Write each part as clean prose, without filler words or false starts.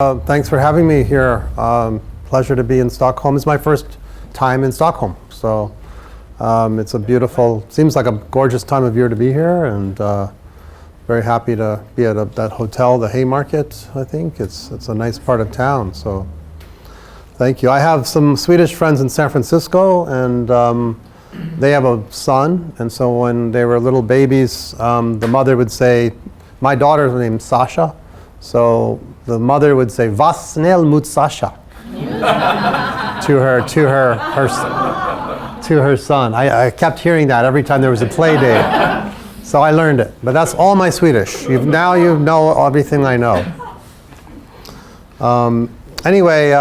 Thanks for having me here. Pleasure to be in Stockholm. It's my first time in Stockholm, so it's a beautiful, seems like a gorgeous time of year to be here, and very happy to be at that hotel, the Haymarket. I think it's a nice part of town. So thank you. I have some Swedish friends in San Francisco, and they have a son, and so when they were little babies, the mother would say, my daughter's name is Sasha, so the mother would say, "Was snäll mot Sasha," to her son. I kept hearing that every time there was a play date, so I learned it. But that's all my Swedish. Now you know everything I know. Anyway,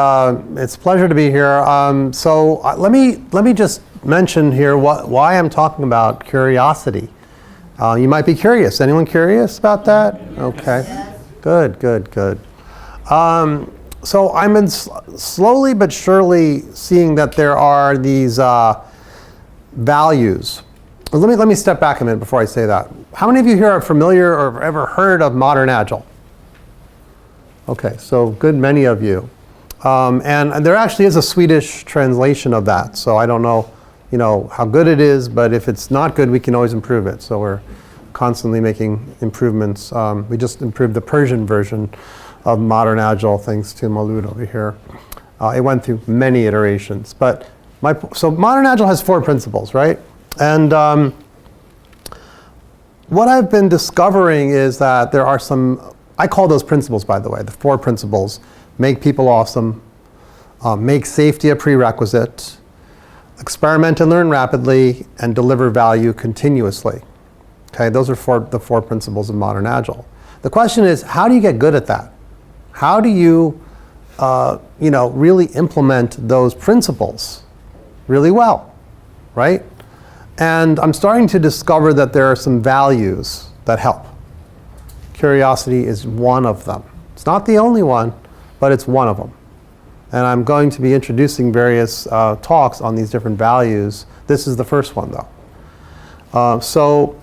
it's a pleasure to be here. So let me just mention here why I'm talking about curiosity. You might be curious. Anyone curious about that? Okay. Good. So I'm slowly but surely seeing that there are these values. Let me step back a minute before I say that. How many of you here are familiar or have ever heard of Modern Agile? Okay, so good many of you. And there actually is a Swedish translation of that. So I don't know, how good it is, but if it's not good, we can always improve it. So we're constantly making improvements. We just improved the Persian version of Modern Agile thanks to Maulud over here. It went through many iterations. So Modern Agile has 4 principles, right? And what I've been discovering is that there are some, I call those principles, by the way, the 4 principles: make people awesome, make safety a prerequisite, experiment and learn rapidly, and deliver value continuously. Okay, those are the 4 principles of Modern Agile. The question is, how do you get good at that? How do you, really implement those principles really well, right? And I'm starting to discover that there are some values that help. Curiosity is one of them. It's not the only one, but it's one of them. And I'm going to be introducing various talks on these different values. This is the first one, though. So,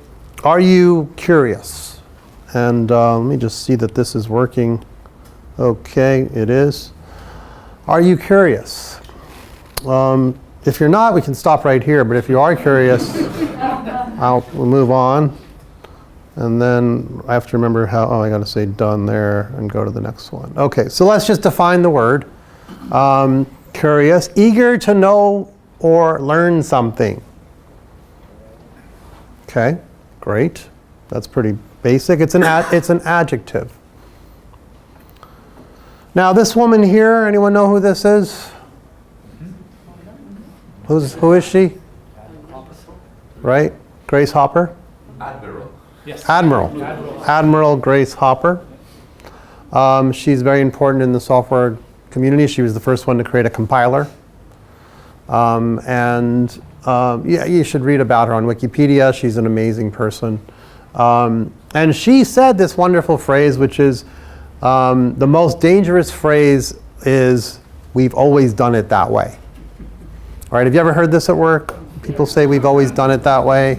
are you curious? And let me just see that this is working. Okay, it is. Are you curious? If you're not, we can stop right here. But if you are curious, we'll move on. And then I have to remember I got to say done there and go to the next one. Okay, so let's just define the word. Curious, eager to know or learn something. Okay, great. That's pretty basic. It's an adjective. Now this woman here, anyone know who this is? Who is she? Right? Grace Hopper? Admiral. Yes. Admiral Grace Hopper. She's very important in the software community. She was the first one to create a compiler. You should read about her on Wikipedia. She's an amazing person. And she said this wonderful phrase, which is, the most dangerous phrase is, "We've always done it that way." All right, have you ever heard this at work? People say, "We've always done it that way."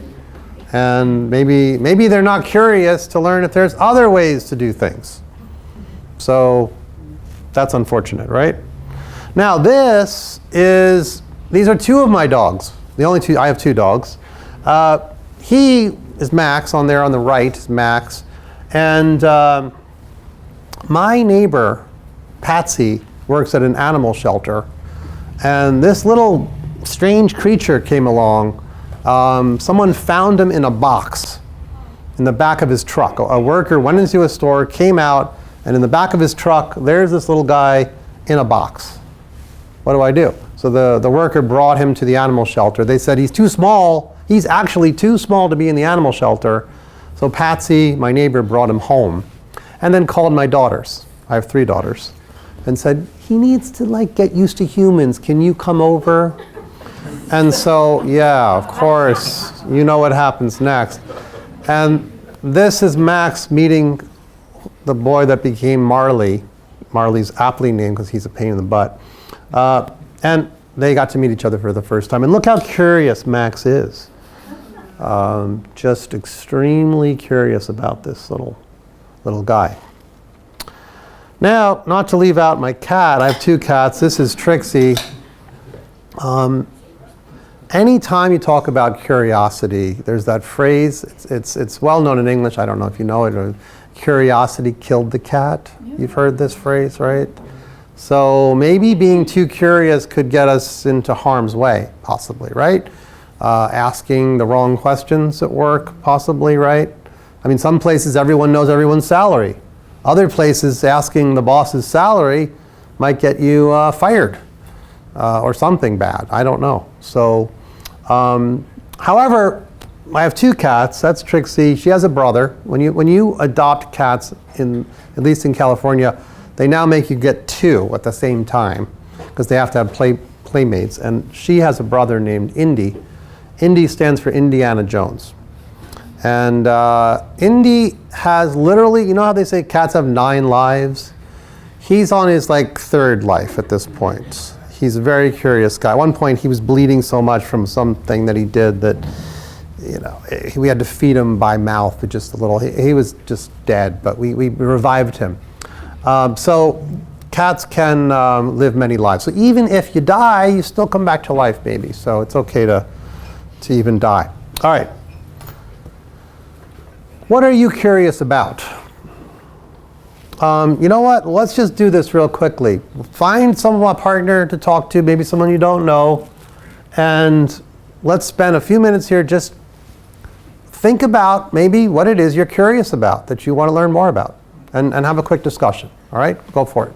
And maybe they're not curious to learn if there's other ways to do things. So that's unfortunate, right? Now these are 2 of my dogs. The only 2, I have 2 dogs. He is Max, on there on the right is Max. And my neighbor, Patsy, works at an animal shelter. And this little strange creature came along. Someone found him in a box in the back of his truck. A worker went into a store, came out, and in the back of his truck, there's this little guy in a box. What do I do? So the worker brought him to the animal shelter. They said he's too small. He's actually too small to be in the animal shelter. So Patsy, my neighbor, brought him home and then called my daughters. I have 3 daughters. And said, he needs to get used to humans. Can you come over? And so, yeah, of course, you know what happens next. And this is Max meeting the boy that became Marley. Marley's aptly named because he's a pain in the butt. And they got to meet each other for the first time. And look how curious Max is. Just extremely curious about this little guy. Now, not to leave out my cat, I have 2 cats. This is Trixie. Anytime you talk about curiosity, there's that phrase, it's well known in English, I don't know if you know it, or curiosity killed the cat. Yeah. You've heard this phrase, right? So maybe being too curious could get us into harm's way, possibly, right? Asking the wrong questions at work, possibly, right? I mean, some places everyone knows everyone's salary. Other places asking the boss's salary might get you fired. Or something bad. I don't know. So, however, I have 2 cats. That's Trixie. She has a brother. When you adopt cats, at least in California, they now make you get 2 at the same time because they have to have playmates. And she has a brother named Indy. Indy stands for Indiana Jones. And Indy has literally, you know how they say cats have 9 lives? He's on his 3rd life at this point. He's a very curious guy. At one point, he was bleeding so much from something that he did that, we had to feed him by mouth with just a little. He was just dead, but we revived him. So cats can live many lives. So even if you die, you still come back to life, maybe. So it's okay to even die. All right. What are you curious about? You know what? Let's just do this real quickly. Find a partner to talk to, maybe someone you don't know, and let's spend a few minutes here just think about maybe what it is you're curious about that you want to learn more about, and have a quick discussion. All right? Go for it.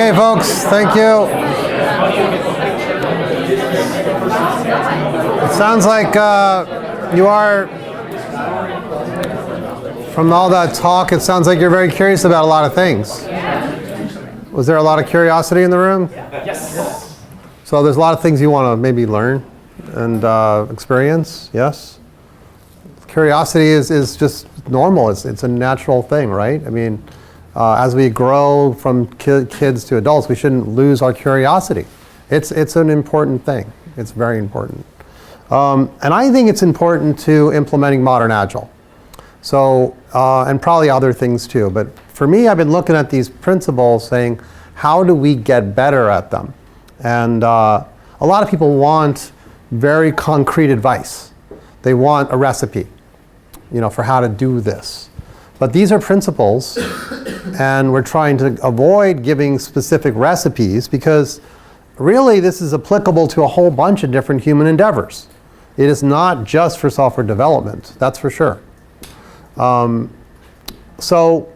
Okay, folks, thank you. It sounds like you are, from all that talk, it sounds like you're very curious about a lot of things. Was there a lot of curiosity in the room? Yes. So there's a lot of things you want to maybe learn and experience, yes? Curiosity is just normal. It's a natural thing, right? I mean, as we grow from kids to adults, we shouldn't lose our curiosity. It's an important thing. It's very important. And I think it's important to implementing Modern Agile. So, and probably other things too. But for me, I've been looking at these principles saying, how do we get better at them? And a lot of people want very concrete advice. They want a recipe, for how to do this. But these are principles, and we're trying to avoid giving specific recipes because really this is applicable to a whole bunch of different human endeavors. It is not just for software development, that's for sure. So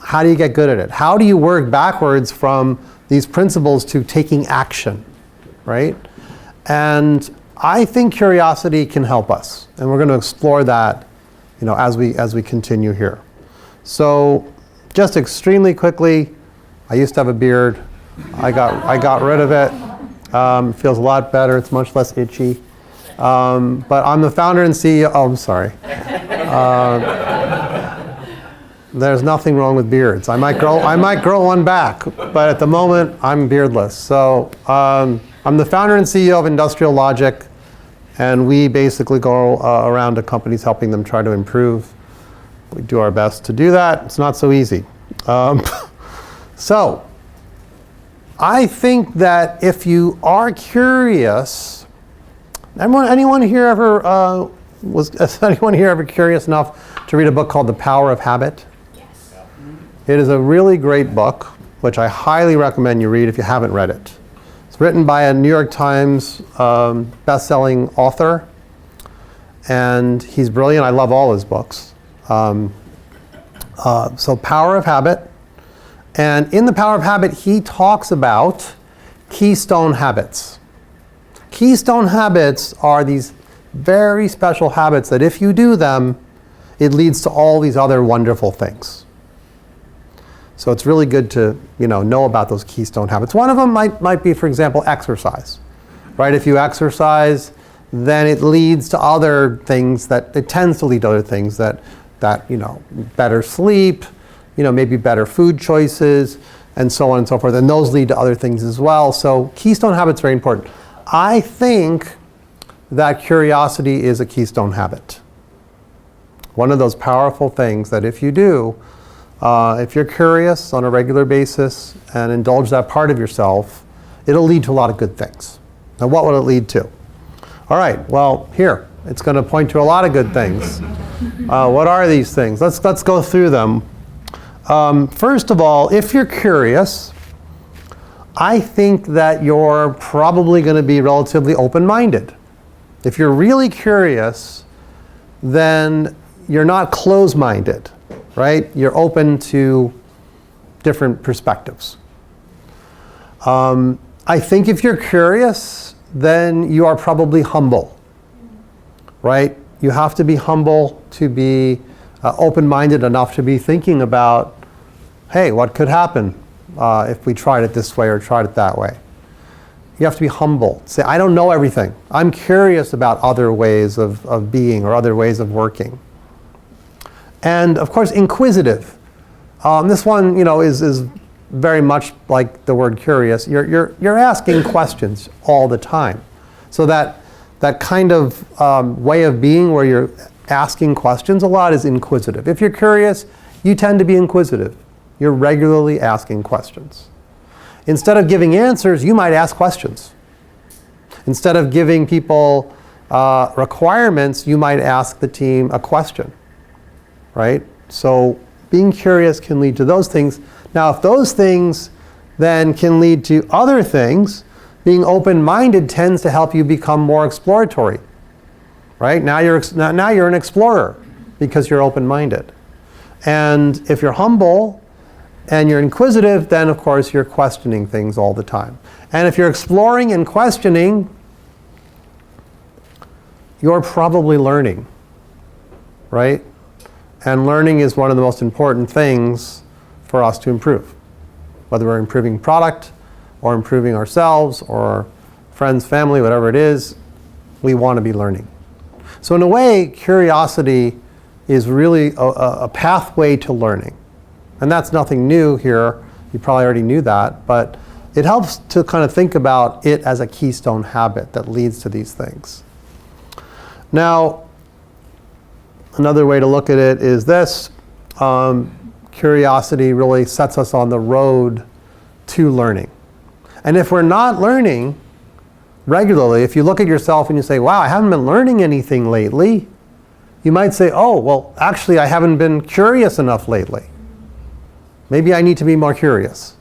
how do you get good at it? How do you work backwards from these principles to taking action, right? And I think curiosity can help us, and we're going to explore that, as we continue here. So, just extremely quickly, I used to have a beard. I got rid of it. Feels a lot better. It's much less itchy. But I'm the founder and CEO. Oh, I'm sorry. There's nothing wrong with beards. I might grow one back, but at the moment I'm beardless. So I'm the founder and CEO of Industrial Logic, and we basically go around to companies helping them try to improve. We do our best to do that. It's not so easy. So I think that if you are curious, anyone here ever curious enough to read a book called The Power of Habit? Yes. It is a really great book, which I highly recommend you read if you haven't read it. It's written by a New York Times best-selling author, and he's brilliant. I love all his books. So Power of Habit. And in The Power of Habit, he talks about keystone habits. Keystone habits are these very special habits that if you do them, it leads to all these other wonderful things. So it's really good to know about those keystone habits. One of them might be, for example, exercise. Right? If you exercise, then it leads to other things it tends to lead to other things that better sleep, maybe better food choices, and so on and so forth. And those lead to other things as well. So keystone habits are very important. I think that curiosity is a keystone habit. One of those powerful things that if you do, if you're curious on a regular basis and indulge that part of yourself, it'll lead to a lot of good things. Now, what will it lead to? All right, well, here, it's going to point to a lot of good things. What are these things? Let's go through them. First of all, if you're curious, I think that you're probably going to be relatively open-minded. If you're really curious, then you're not closed-minded, right? You're open to different perspectives. I think if you're curious, then you are probably humble, right? You have to be humble to be open-minded enough to be thinking about, hey, what could happen if we tried it this way or tried it that way? You have to be humble. Say, I don't know everything. I'm curious about other ways of being or other ways of working. And of course, inquisitive. This one, is very much like the word curious. You're asking questions all the time. So that kind of way of being where you're asking questions a lot is inquisitive. If you're curious, you tend to be inquisitive. You're regularly asking questions. Instead of giving answers, you might ask questions. Instead of giving people requirements, you might ask the team a question, right? So being curious can lead to those things. Now, if those things then can lead to other things, being open-minded tends to help you become more exploratory, right? Now you're an explorer because you're open-minded. And if you're humble, and you're inquisitive, then of course you're questioning things all the time. And if you're exploring and questioning, you're probably learning, right? And learning is one of the most important things for us to improve. Whether we're improving product or improving ourselves or friends, family, whatever it is, we want to be learning. So in a way, curiosity is really a pathway to learning. And that's nothing new here. You probably already knew that, but it helps to kind of think about it as a keystone habit that leads to these things. Now, another way to look at it is this. Curiosity really sets us on the road to learning. And if we're not learning regularly, if you look at yourself and you say, wow, I haven't been learning anything lately, you might say, oh, well, actually, I haven't been curious enough lately. Maybe I need to be more curious.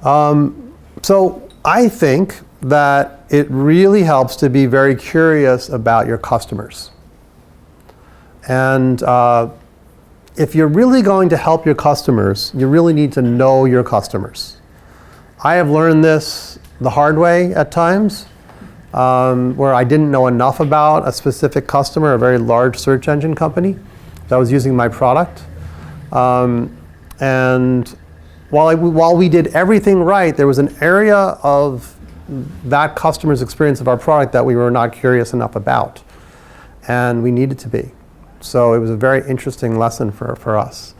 So I think that it really helps to be very curious about your customers. And if you're really going to help your customers, you really need to know your customers. I have learned this the hard way at times, where I didn't know enough about a specific customer, a very large search engine company that was using my product. And while we did everything right, there was an area of that customer's experience of our product that we were not curious enough about. And we needed to be. So it was a very interesting lesson for us.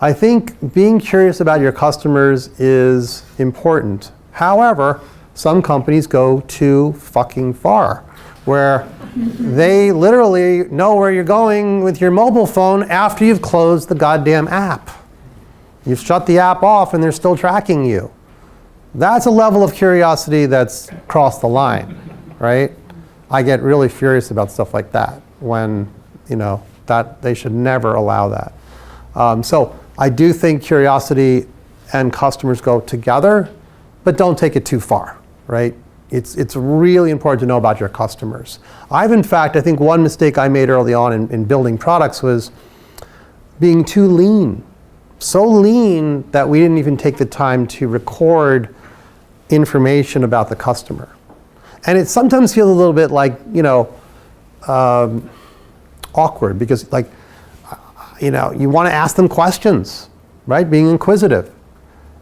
I think being curious about your customers is important. However, some companies go too fucking far, where they literally know where you're going with your mobile phone after you've closed the goddamn app. You've shut the app off and they're still tracking you. That's a level of curiosity that's crossed the line, right? I get really furious about stuff like that when, that they should never allow that. So I do think curiosity and customers go together, but don't take it too far, right? It's really important to know about your customers. I think one mistake I made early on in building products was being too lean. So lean that we didn't even take the time to record information about the customer. And it sometimes feels a little bit like, awkward because you want to ask them questions, right? Being inquisitive.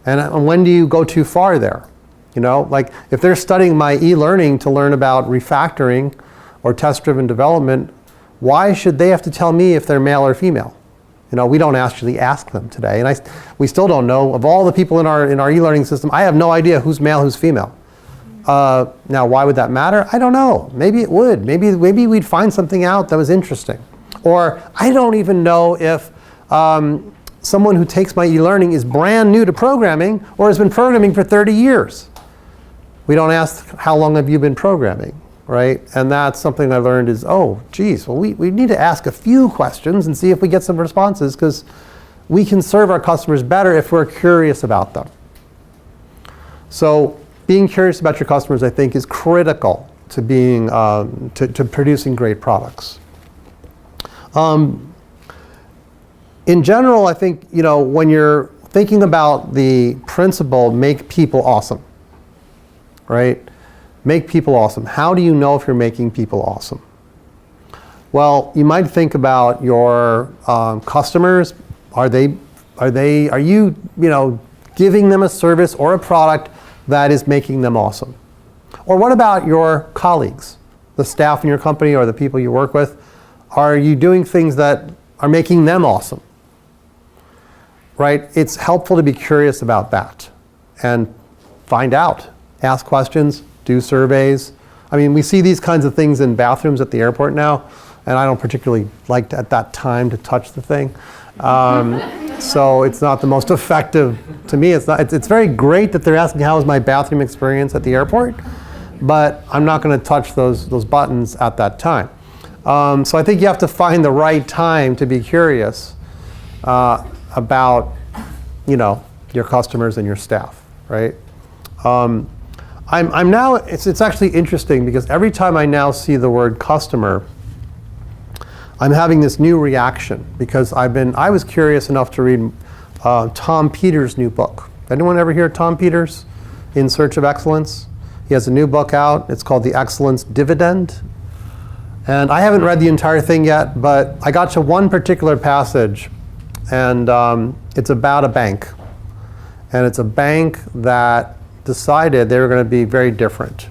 And when do you go too far there? If they're studying my e-learning to learn about refactoring or test-driven development, why should they have to tell me if they're male or female? We don't actually ask them today. And we still don't know. Of all the people in our e-learning system, I have no idea who's male, who's female. Now, why would that matter? I don't know. Maybe it would. Maybe we'd find something out that was interesting. Or I don't even know if someone who takes my e-learning is brand new to programming or has been programming for 30 years. We don't ask, how long have you been programming, right? And that's something I learned is, we need to ask a few questions and see if we get some responses, because we can serve our customers better if we're curious about them. So being curious about your customers, I think, is critical to being to producing great products. In general, I think when you're thinking about the principle, make people awesome, right? Make people awesome. How do you know if you're making people awesome? Well, you might think about your customers. Are you giving them a service or a product that is making them awesome? Or what about your colleagues, the staff in your company or the people you work with? Are you doing things that are making them awesome? Right? It's helpful to be curious about that and find out. Ask questions, do surveys. I mean, we see these kinds of things in bathrooms at the airport now, and I don't particularly like at that time to touch the thing. So it's not the most effective to me. It's very great that they're asking how was my bathroom experience at the airport, but I'm not going to touch those buttons at that time. So I think you have to find the right time to be curious about your customers and your staff, right? I'm now, it's actually interesting because every time I now see the word customer, I'm having this new reaction because I was curious enough to read Tom Peters' new book. Anyone ever hear of Tom Peters, In Search of Excellence? He has a new book out. It's called The Excellence Dividend. And I haven't read the entire thing yet, but I got to one particular passage, and it's about a bank. And it's a bank that decided they were going to be very different.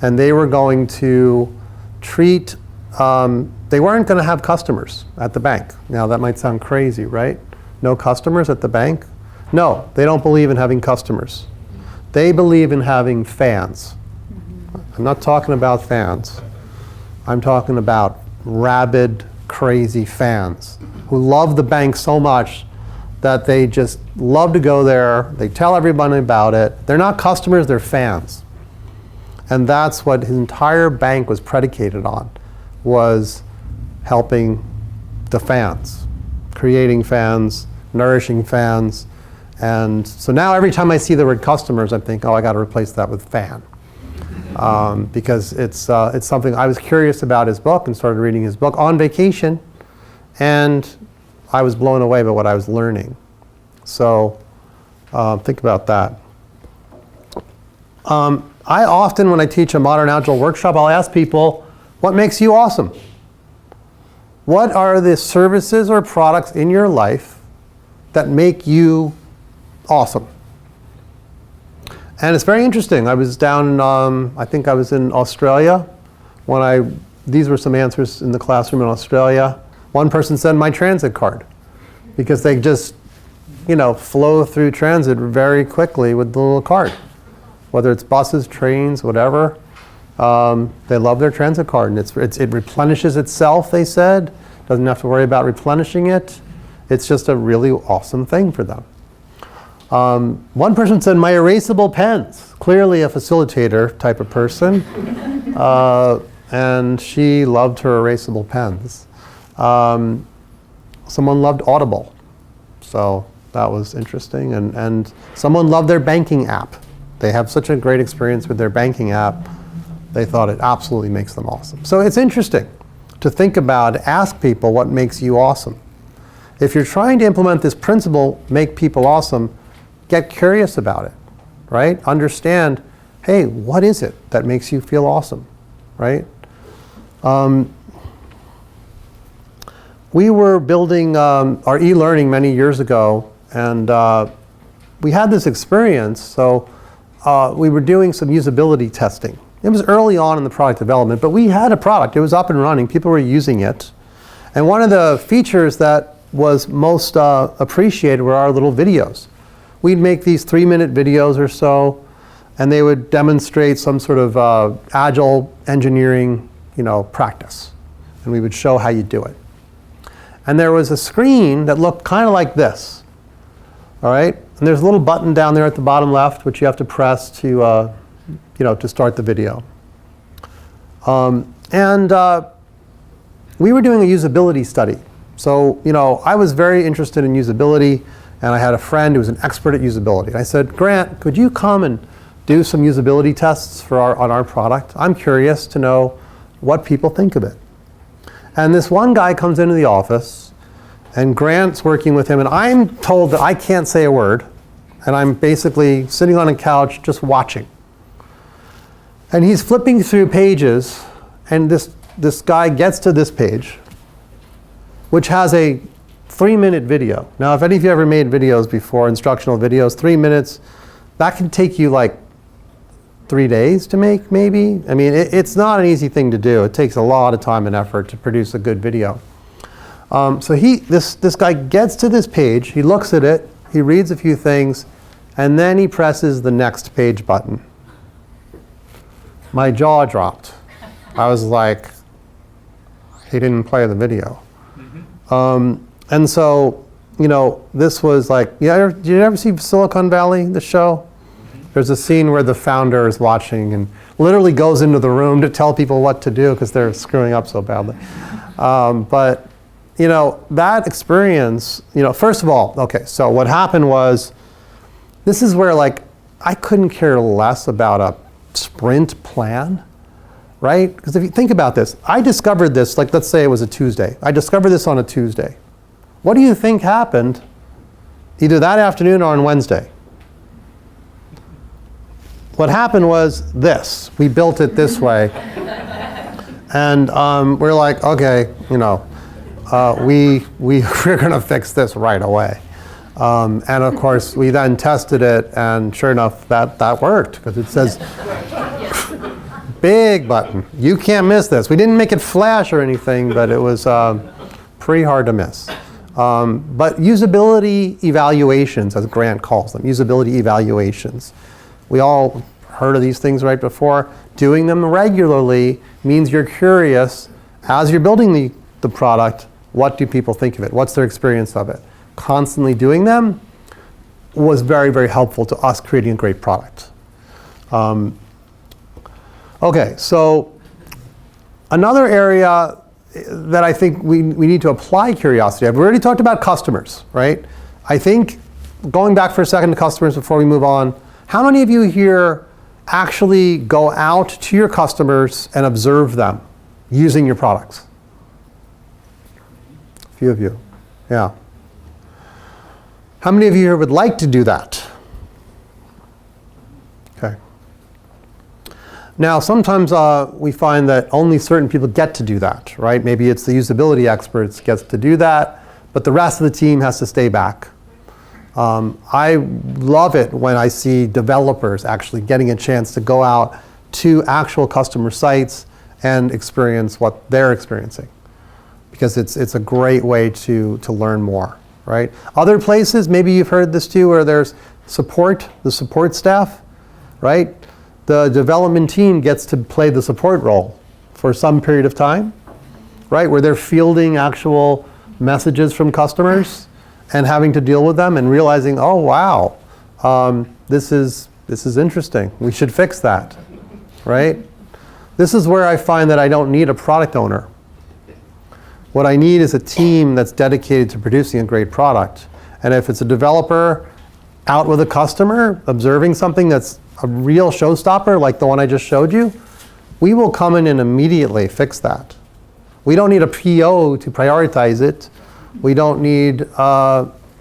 And they were going to treat, they weren't going to have customers at the bank. Now that might sound crazy, right? No customers at the bank? No, they don't believe in having customers. They believe in having fans. I'm not talking about fans. I'm talking about rabid, crazy fans who love the bank so much that they just love to go there. They tell everybody about it. They're not customers, they're fans. And that's what his entire bank was predicated on, was helping the fans, creating fans, nourishing fans. And so now every time I see the word customers, I think, oh, I got to replace that with fan. Because it's something I was curious about his book and started reading his book on vacation, and I was blown away by what I was learning. So think about that. I often, when I teach a Modern Agile workshop, I'll ask people, what makes you awesome? What are the services or products in your life that make you awesome? And it's very interesting. I was down, I think I was in Australia when these were some answers in the classroom in Australia. One person said my transit card, because they just, flow through transit very quickly with the little card. Whether it's buses, trains, whatever, they love their transit card. And it replenishes itself, they said. Doesn't have to worry about replenishing it. It's just a really awesome thing for them. One person said my erasable pens, clearly a facilitator type of person, and she loved her erasable pens. Someone loved Audible, so that was interesting, and someone loved their banking app. They have such a great experience with their banking app, they thought it absolutely makes them awesome. So it's interesting to think about, ask people what makes you awesome. If you're trying to implement this principle, make people awesome, get curious about it, right? Understand, hey, what is it that makes you feel awesome, right? We were building our e-learning many years ago, and we had this experience. So we were doing some usability testing. It was early on in the product development, but we had a product. It was up and running. People were using it. And one of the features that was most appreciated were our little videos. We'd make these 3-minute videos or so, and they would demonstrate some sort of agile engineering, practice. And we would show how you do it. And there was a screen that looked kind of like this. All right? And there's a little button down there at the bottom left, which you have to press to, to start the video. We were doing a usability study. So, I was very interested in usability, and I had a friend who was an expert at usability. And I said, Grant, could you come and do some usability tests on our product? I'm curious to know what people think of it. And this one guy comes into the office, and Grant's working with him, and I'm told that I can't say a word, and I'm basically sitting on a couch just watching. And he's flipping through pages, and this guy gets to this page, which has a 3-minute video. Now, if any of you ever made videos before, instructional videos, 3 minutes, that can take you like 3 days to make, maybe. I mean, it's not an easy thing to do. It takes a lot of time and effort to produce a good video. So this guy gets to this page, he looks at it, he reads a few things, and then he presses the next page button. My jaw dropped. I was like, he didn't play the video. And so, this was like, did you ever see Silicon Valley, the show? There's a scene where the founder is watching and literally goes into the room to tell people what to do because they're screwing up so badly. But, that experience, first of all, okay, so what happened was, this is where I couldn't care less about a sprint plan. right? Because if you think about this, I discovered this, like let's say it was a Tuesday. I discovered this on a Tuesday. What do you think happened either that afternoon or on Wednesday? What happened was this. We built it this way. And we're like, okay, you know, we're going to fix this right away. And of course, we then tested it, and sure enough, that worked, because it says, big button. You can't miss this. We didn't make it flash or anything, but it was pretty hard to miss. But usability evaluations, as Grant calls them, usability evaluations. We all heard of these things right before. Doing them regularly means you're curious, as you're building the product, what do people think of it? What's their experience of it? Constantly doing them was very, very helpful to us creating a great product. Okay, so another area that I think we need to apply curiosity. I've already talked about customers, right? I think, going back for a second to customers before we move on, how many of you here actually go out to your customers and observe them using your products? A few of you, yeah. How many of you here would like to do that? Okay. Now, sometimes we find that only certain people get to do that, right? Maybe it's the usability experts gets to do that, but the rest of the team has to stay back. I love it when I see developers actually getting a chance to go out to actual customer sites and experience what they're experiencing, because it's a great way to learn more, right? Other places, maybe you've heard this too, where there's the support staff, right? The development team gets to play the support role for some period of time, right? Where they're fielding actual messages from customers and having to deal with them and realizing, oh wow, this is interesting. We should fix that, right? This is where I find that I don't need a product owner. What I need is a team that's dedicated to producing a great product. And if it's a developer out with a customer, observing something that's a real showstopper, like the one I just showed you, we will come in and immediately fix that. We don't need a PO to prioritize it. We don't need to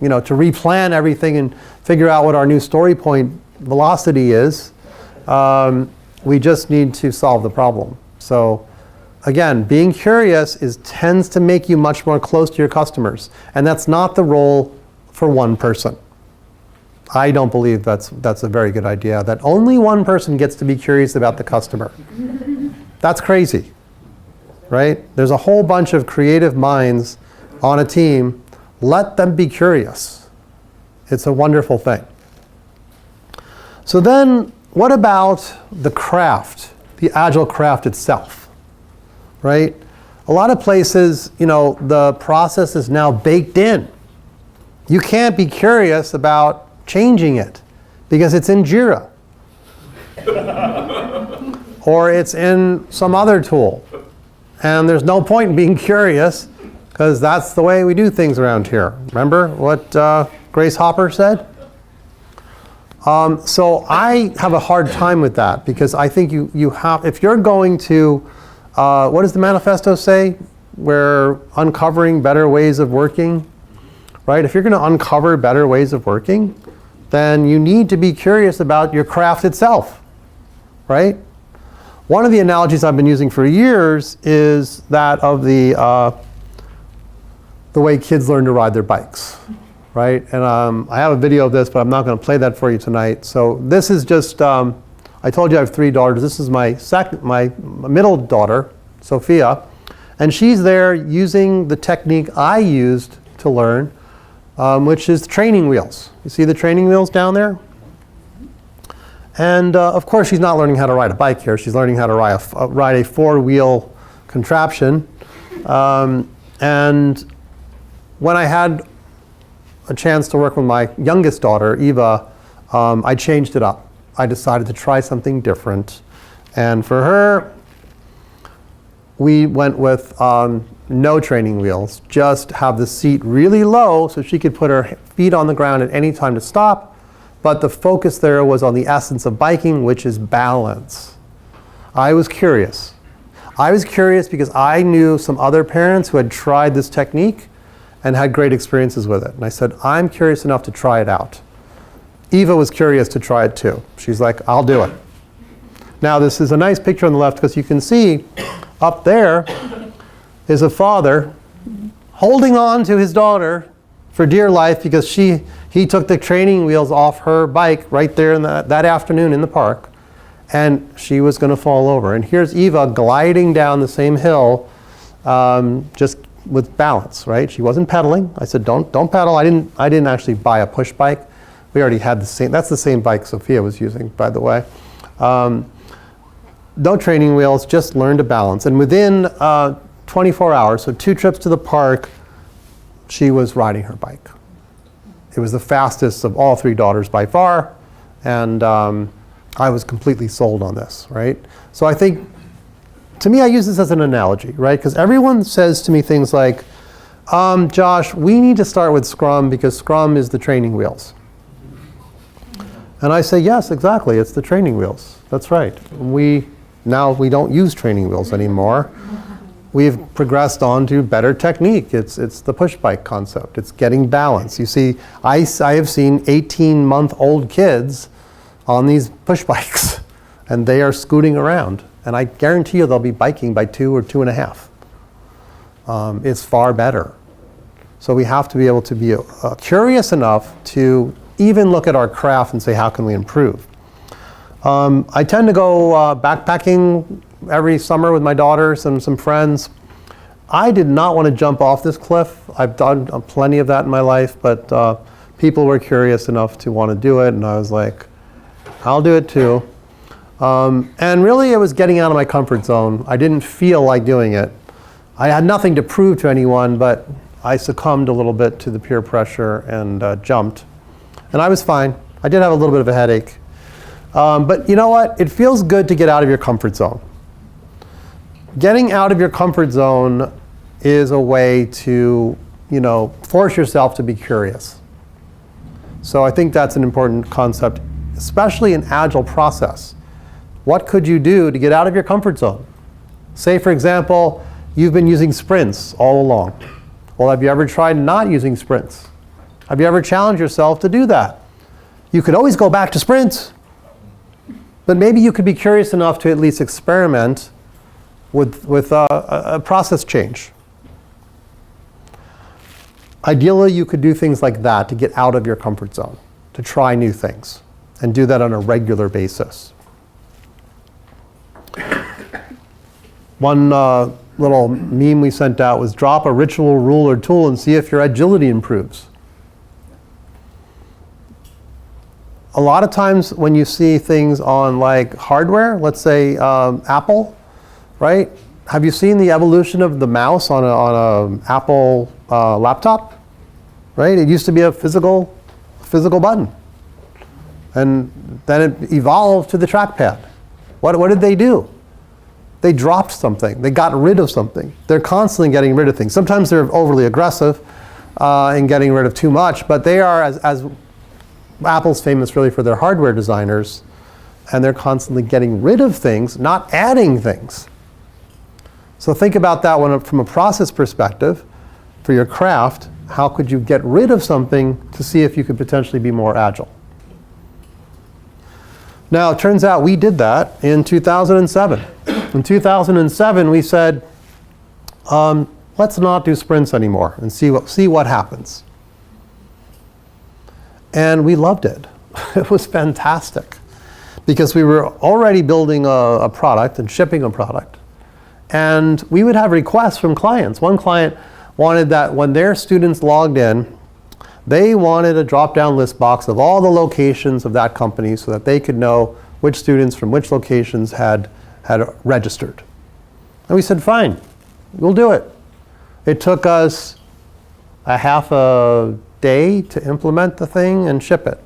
replan everything and figure out what our new story point velocity is. We just need to solve the problem. So again, being curious tends to make you much more close to your customers. And that's not the role for one person. I don't believe that's a very good idea, that only one person gets to be curious about the customer. That's crazy, right? There's a whole bunch of creative minds on a team. Let them be curious. It's a wonderful thing. So then, what about the craft, the Agile craft itself, right? A lot of places, the process is now baked in. You can't be curious about changing it because it's in Jira. Or it's in some other tool. And there's no point in being curious, because that's the way we do things around here. Remember what Grace Hopper said? So I have a hard time with that, because I think you have, if you're going to, what does the manifesto say? We're uncovering better ways of working, right? If you're going to uncover better ways of working, then you need to be curious about your craft itself, right? One of the analogies I've been using for years is that of the way kids learn to ride their bikes, right? And I have a video of this, but I'm not going to play that for you tonight. So this is just, I told you I have 3 daughters. This is my middle daughter, Sophia, and she's there using the technique I used to learn, which is training wheels. You see the training wheels down there? And of course, she's not learning how to ride a bike here. She's learning how to ride a 4-wheel contraption. And when I had a chance to work with my youngest daughter, Eva, I changed it up. I decided to try something different. And for her, we went with no training wheels. Just have the seat really low so she could put her feet on the ground at any time to stop. But the focus there was on the essence of biking, which is balance. I was curious. I was curious because I knew some other parents who had tried this technique and had great experiences with it. And I said, I'm curious enough to try it out. Eva was curious to try it too. She's like, I'll do it. Now this is a nice picture on the left because you can see up there is a father holding on to his daughter for dear life because he took the training wheels off her bike right there in that afternoon in the park, and she was going to fall over. And here's Eva gliding down the same hill, just with balance, right? She wasn't pedaling. I said, don't pedal. I didn't actually buy a push bike. We already had the same. That's the same bike Sophia was using, by the way. No training wheels, just learn to balance. And within 24 hours, so 2 trips to the park, she was riding her bike. It was the fastest of all 3 daughters by far, and I was completely sold on this, right? So I think, to me, I use this as an analogy, right? Because everyone says to me things like, Josh, we need to start with Scrum because Scrum is the training wheels. And I say, yes, exactly, it's the training wheels. That's right. Now we don't use training wheels anymore. We've progressed on to better technique. It's the push bike concept. It's getting balance. You see, I have seen 18-month-old kids on these push bikes, and they are scooting around. And I guarantee you they'll be biking by 2 or 2.5. It's far better. So we have to be able to be curious enough to even look at our craft and say, how can we improve? I tend to go backpacking every summer with my daughters and some friends. I did not want to jump off this cliff. I've done plenty of that in my life, but people were curious enough to want to do it, and I was like, I'll do it too. And really it was getting out of my comfort zone. I didn't feel like doing it. I had nothing to prove to anyone, but I succumbed a little bit to the peer pressure and jumped. And I was fine. I did have a little bit of a headache. But you know what? It feels good to get out of your comfort zone. Getting out of your comfort zone is a way to, force yourself to be curious. So I think that's an important concept, especially in Agile process. What could you do to get out of your comfort zone? Say, for example, you've been using sprints all along. Well, have you ever tried not using sprints? Have you ever challenged yourself to do that? You could always go back to sprints. But maybe you could be curious enough to at least experiment with a process change. Ideally, you could do things like that to get out of your comfort zone, to try new things, and do that on a regular basis. One little meme we sent out was drop a ritual, rule, or tool and see if your agility improves. A lot of times when you see things on like hardware, let's say Apple, right? Have you seen the evolution of the mouse on a Apple laptop? Right? It used to be a physical button, and then it evolved to the trackpad. What did they do? They dropped something. They got rid of something. They're constantly getting rid of things. Sometimes they're overly aggressive in getting rid of too much, but they are, as Apple's famous really for their hardware designers, and they're constantly getting rid of things, not adding things. So think about that one from a process perspective. For your craft, how could you get rid of something to see if you could potentially be more agile? Now, it turns out we did that in 2007. In 2007, we said, let's not do sprints anymore and see what happens. And we loved it. It was fantastic because we were already building a product and shipping a product. And we would have requests from clients. One client wanted that when their students logged in, they wanted a drop-down list box of all the locations of that company so that they could know which students from which locations had registered. And we said, fine, we'll do it. It took us a half a day to implement the thing and ship it.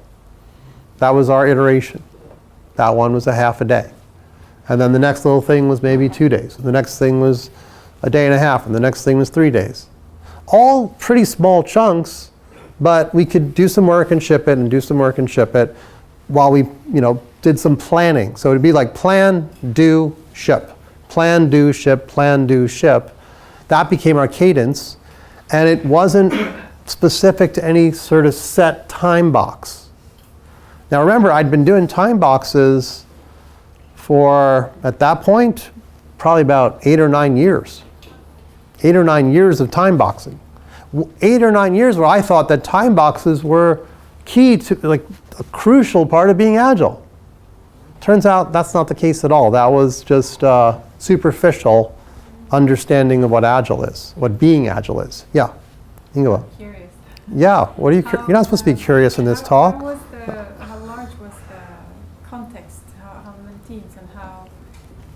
That was our iteration. That one was a half a day. And then the next little thing was maybe 2 days. The next thing was a day and a half, and the next thing was 3 days. All pretty small chunks, but we could do some work and ship it and do some work and ship it while we did some planning. So it'd be like plan, do, ship. plan, do, ship, plan, do, ship. That became our cadence, and it wasn't specific to any sort of set time box. Now remember, I'd been doing time boxes for, at that point, probably about 8 or 9 years. 8 or 9 years of time boxing. 8 or 9 years where I thought that time boxes were key to, like, a crucial part of being agile. Turns out that's not the case at all. That was just superficial understanding of what agile is, what being agile is. Yeah, Ingo. Curious. Yeah, what are you? You're not supposed to be curious in this talk. How large was the context? How many teams and how?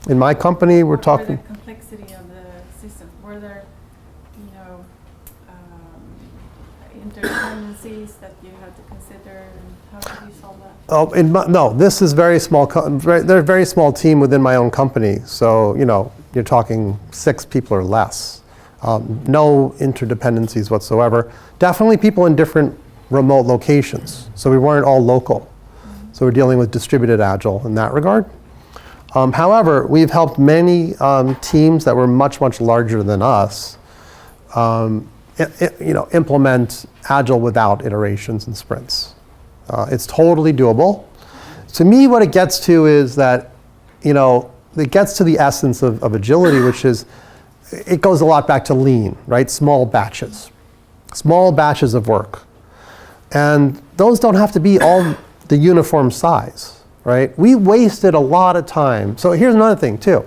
In my company, we're talking. The complexity of the system. Were there, interdependencies that you had to consider? And how did you solve that? Oh, no. This is very small. They're a very small team within my own company. So you're talking 6 people or less. No interdependencies whatsoever. Definitely people in different remote locations. So we weren't all local. Mm-hmm. So we're dealing with distributed agile in that regard. However, we've helped many teams that were much, much larger than us implement agile without iterations and sprints. It's totally doable. To me, what it gets to is that, it gets to the essence of agility, which is, it goes a lot back to lean, right? Small batches of work. And those don't have to be all the uniform size, right? We wasted a lot of time. So here's another thing too.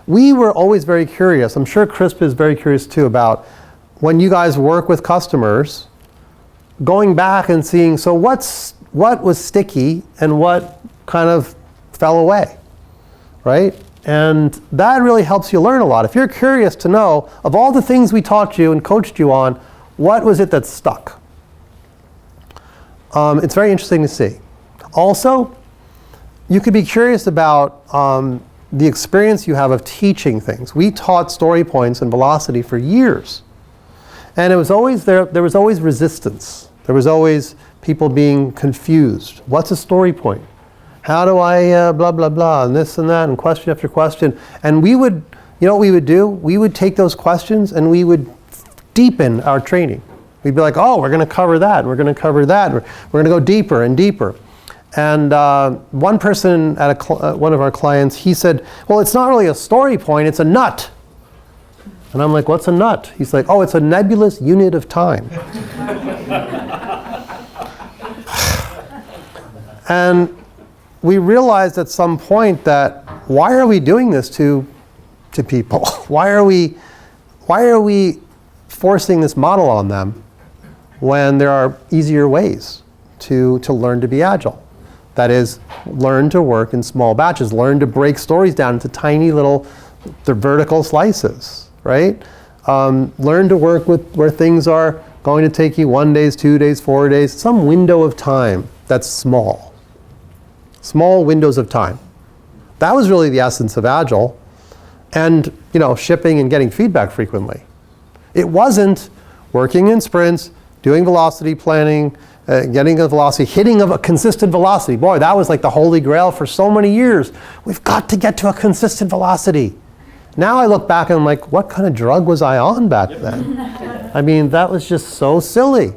We were always very curious. I'm sure Crisp is very curious too about when you guys work with customers, going back and seeing, so what was sticky and what kind of fell away, right? And that really helps you learn a lot. If you're curious to know, of all the things we taught you and coached you on, what was it that stuck? It's very interesting to see. Also, you could be curious about the experience you have of teaching things. We taught story points and velocity for years. And it was always there was always resistance. There was always people being confused. What's a story point? How do I blah, blah, blah, and this and that, and question after question. And we would, what we would do? We would take those questions and we would deepen our training. We'd be like, oh, we're going to cover that, and we're going to cover that. We're going to go deeper and deeper. And one person at one of our clients, he said, well, it's not really a story point, it's a nut. And I'm like, what's a nut? He's like, oh, it's a nebulous unit of time. And we realized at some point that, why are we doing this to people? Why are we forcing this model on them when there are easier ways to learn to be agile? That is, learn to work in small batches, learn to break stories down into tiny little vertical slices, right? Learn to work with where things are going to take you 1 day, 2 days, 4 days, some window of time that's small. Small windows of time. That was really the essence of Agile. And, shipping and getting feedback frequently. It wasn't working in sprints, doing velocity planning, getting a velocity, hitting of a consistent velocity. Boy, that was like the holy grail for so many years. We've got to get to a consistent velocity. Now I look back and I'm like, what kind of drug was I on back then? I mean, that was just so silly.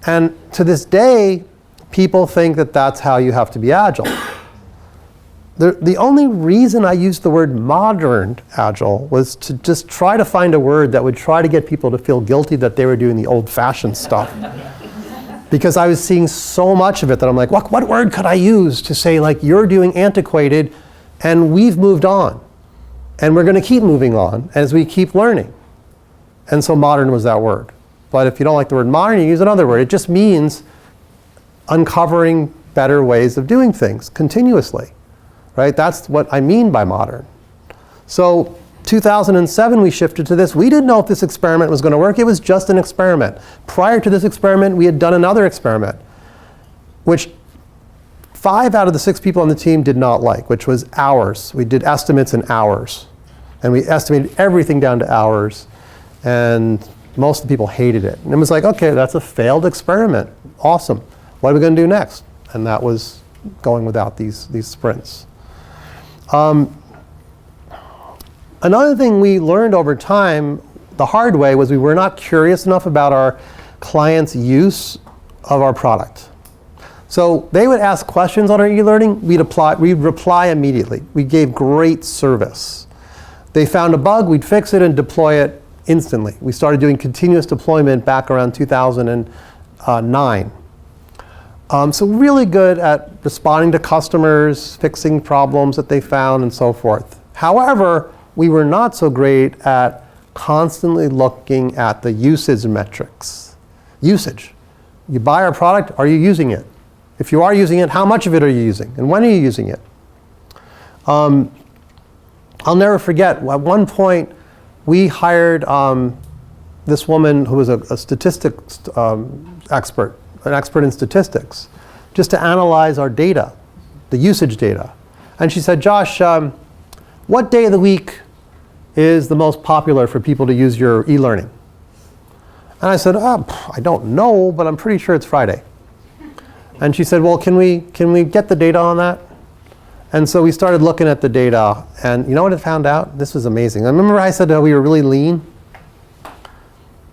And to this day, people think that that's how you have to be agile. The only reason I used the word modern agile was to just try to find a word that would try to get people to feel guilty that they were doing the old-fashioned stuff. Because I was seeing so much of it that I'm like, what word could I use to say, like, you're doing antiquated and we've moved on. And we're going to keep moving on as we keep learning. And so modern was that word. But if you don't like the word modern, you use another word. It just means uncovering better ways of doing things continuously, right? That's what I mean by modern. So 2007, we shifted to this. We didn't know if this experiment was going to work. It was just an experiment. Prior to this experiment, we had done another experiment, which 5 out of the 6 people on the team did not like, which was hours. We did estimates in hours. And we estimated everything down to hours. And most of the people hated it. And it was like, okay, that's a failed experiment. Awesome. What are we going to do next? And that was going without these sprints. Another thing we learned over time, the hard way, was we were not curious enough about our clients' use of our product. So they would ask questions on our e-learning, we'd reply immediately. We gave great service. They found a bug, we'd fix it and deploy it instantly. We started doing continuous deployment back around 2009. So really good at responding to customers, fixing problems that they found, and so forth. However, we were not so great at constantly looking at the usage metrics. Usage. You buy our product, are you using it? If you are using it, how much of it are you using? And when are you using it? I'll never forget, at one point, we hired this woman who was a statistics expert, an expert in statistics, just to analyze our data, the usage data. And she said, Josh, what day of the week is the most popular for people to use your e-learning? And I said, I don't know, but I'm pretty sure it's Friday. And she said, well, can we get the data on that? And so we started looking at the data, and you know what I found out? This was amazing. I remember I said we were really lean.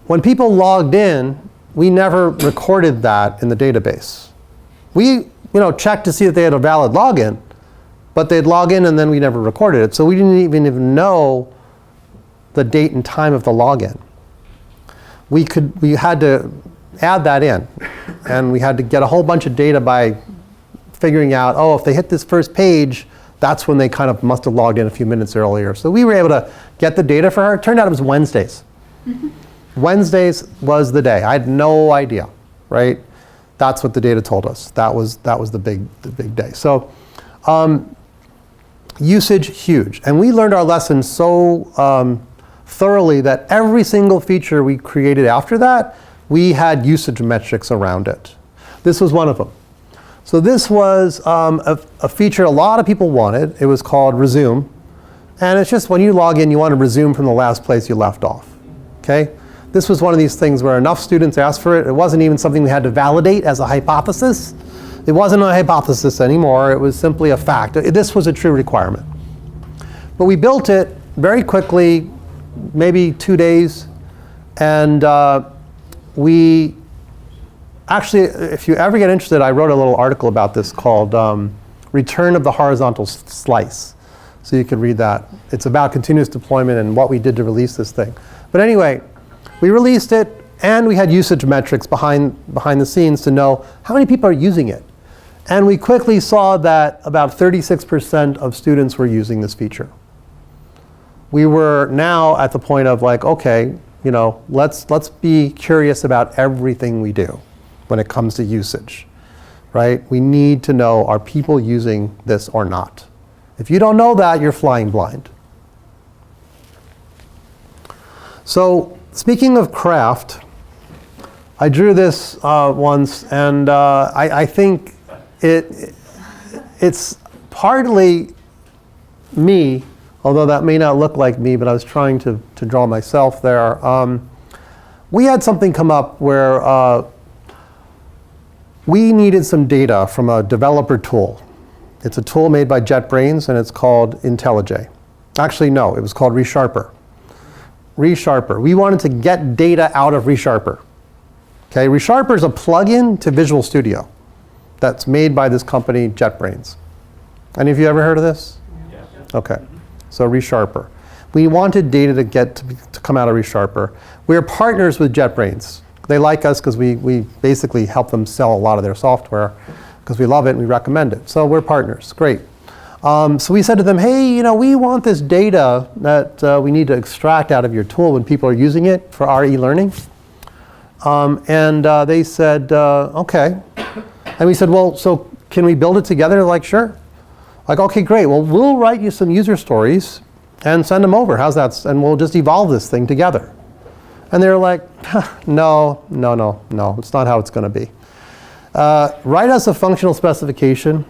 When people logged in, we never recorded that in the database. We checked to see if they had a valid login, but they'd log in and then we never recorded it. So we didn't even know the date and time of the login. We had to add that in, and we had to get a whole bunch of data by figuring out, if they hit this first page, that's when they kind of must have logged in a few minutes earlier. So we were able to get the data for her. It turned out it was Wednesdays. Wednesdays was the day. I had no idea, right? That's what the data told us. That was the big day. So usage, huge. And we learned our lesson so thoroughly that every single feature we created after that, we had usage metrics around it. This was one of them. So this was a feature a lot of people wanted. It was called Resume. And it's just when you log in, you want to resume from the last place you left off. Okay? This was one of these things where enough students asked for it. It wasn't even something we had to validate as a hypothesis. It wasn't a hypothesis anymore. It was simply a fact. This was a true requirement. But we built it very quickly, maybe 2 days. And we actually, if you ever get interested, I wrote a little article about this called Return of the Horizontal Slice. So you can read that. It's about continuous deployment and what we did to release this thing. But anyway, we released it, and we had usage metrics behind the scenes to know how many people are using it. And we quickly saw that about 36% of students were using this feature. We were now at the point of like, okay, let's be curious about everything we do when it comes to usage, right? We need to know, are people using this or not? If you don't know that, you're flying blind. So speaking of craft, I drew this once, and I think it's partly me, although that may not look like me, but I was trying to draw myself there. We had something come up where we needed some data from a developer tool. It's a tool made by JetBrains, and it's called IntelliJ. Actually, no, it was called ReSharper. ReSharper. We wanted to get data out of ReSharper. Okay, ReSharper is a plugin to Visual Studio that's made by this company, JetBrains. Any of you ever heard of this? Yeah. Okay, so ReSharper. We wanted data to come out of ReSharper. We are partners with JetBrains. They like us because we basically help them sell a lot of their software because we love it and we recommend it. So we're partners. Great. So we said to them, hey, we want this data that we need to extract out of your tool when people are using it for our e-learning. And they said, okay. And we said, well, so can we build it together? They're like, sure. Like, okay, great. Well, we'll write you some user stories and send them over. How's that? And we'll just evolve this thing together. And they were like, no, it's not how it's going to be. Write us a functional specification.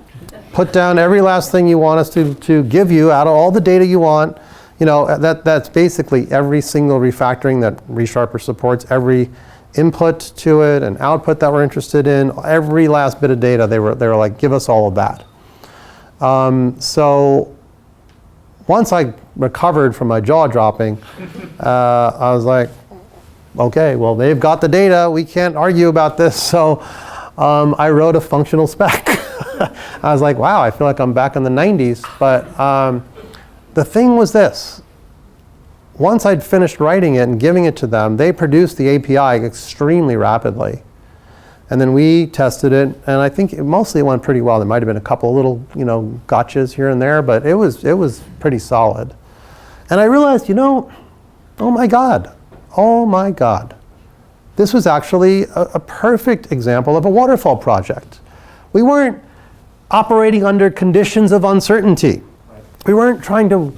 Put down every last thing you want us to give you out of all the data you want. That's basically every single refactoring that ReSharper supports, every input to it and output that we're interested in, every last bit of data. They were like, give us all of that. So once I recovered from my jaw dropping, I was like, okay, well, they've got the data. We can't argue about this. So I wrote a functional spec. I was like, wow, I feel like I'm back in the 90s. But the thing was this. Once I'd finished writing it and giving it to them, they produced the API extremely rapidly. And then we tested it, and I think mostly it went pretty well. There might have been a couple of little, gotchas here and there, but it was pretty solid. And I realized, oh my God. This was actually a perfect example of a waterfall project. We weren't operating under conditions of uncertainty. We weren't trying to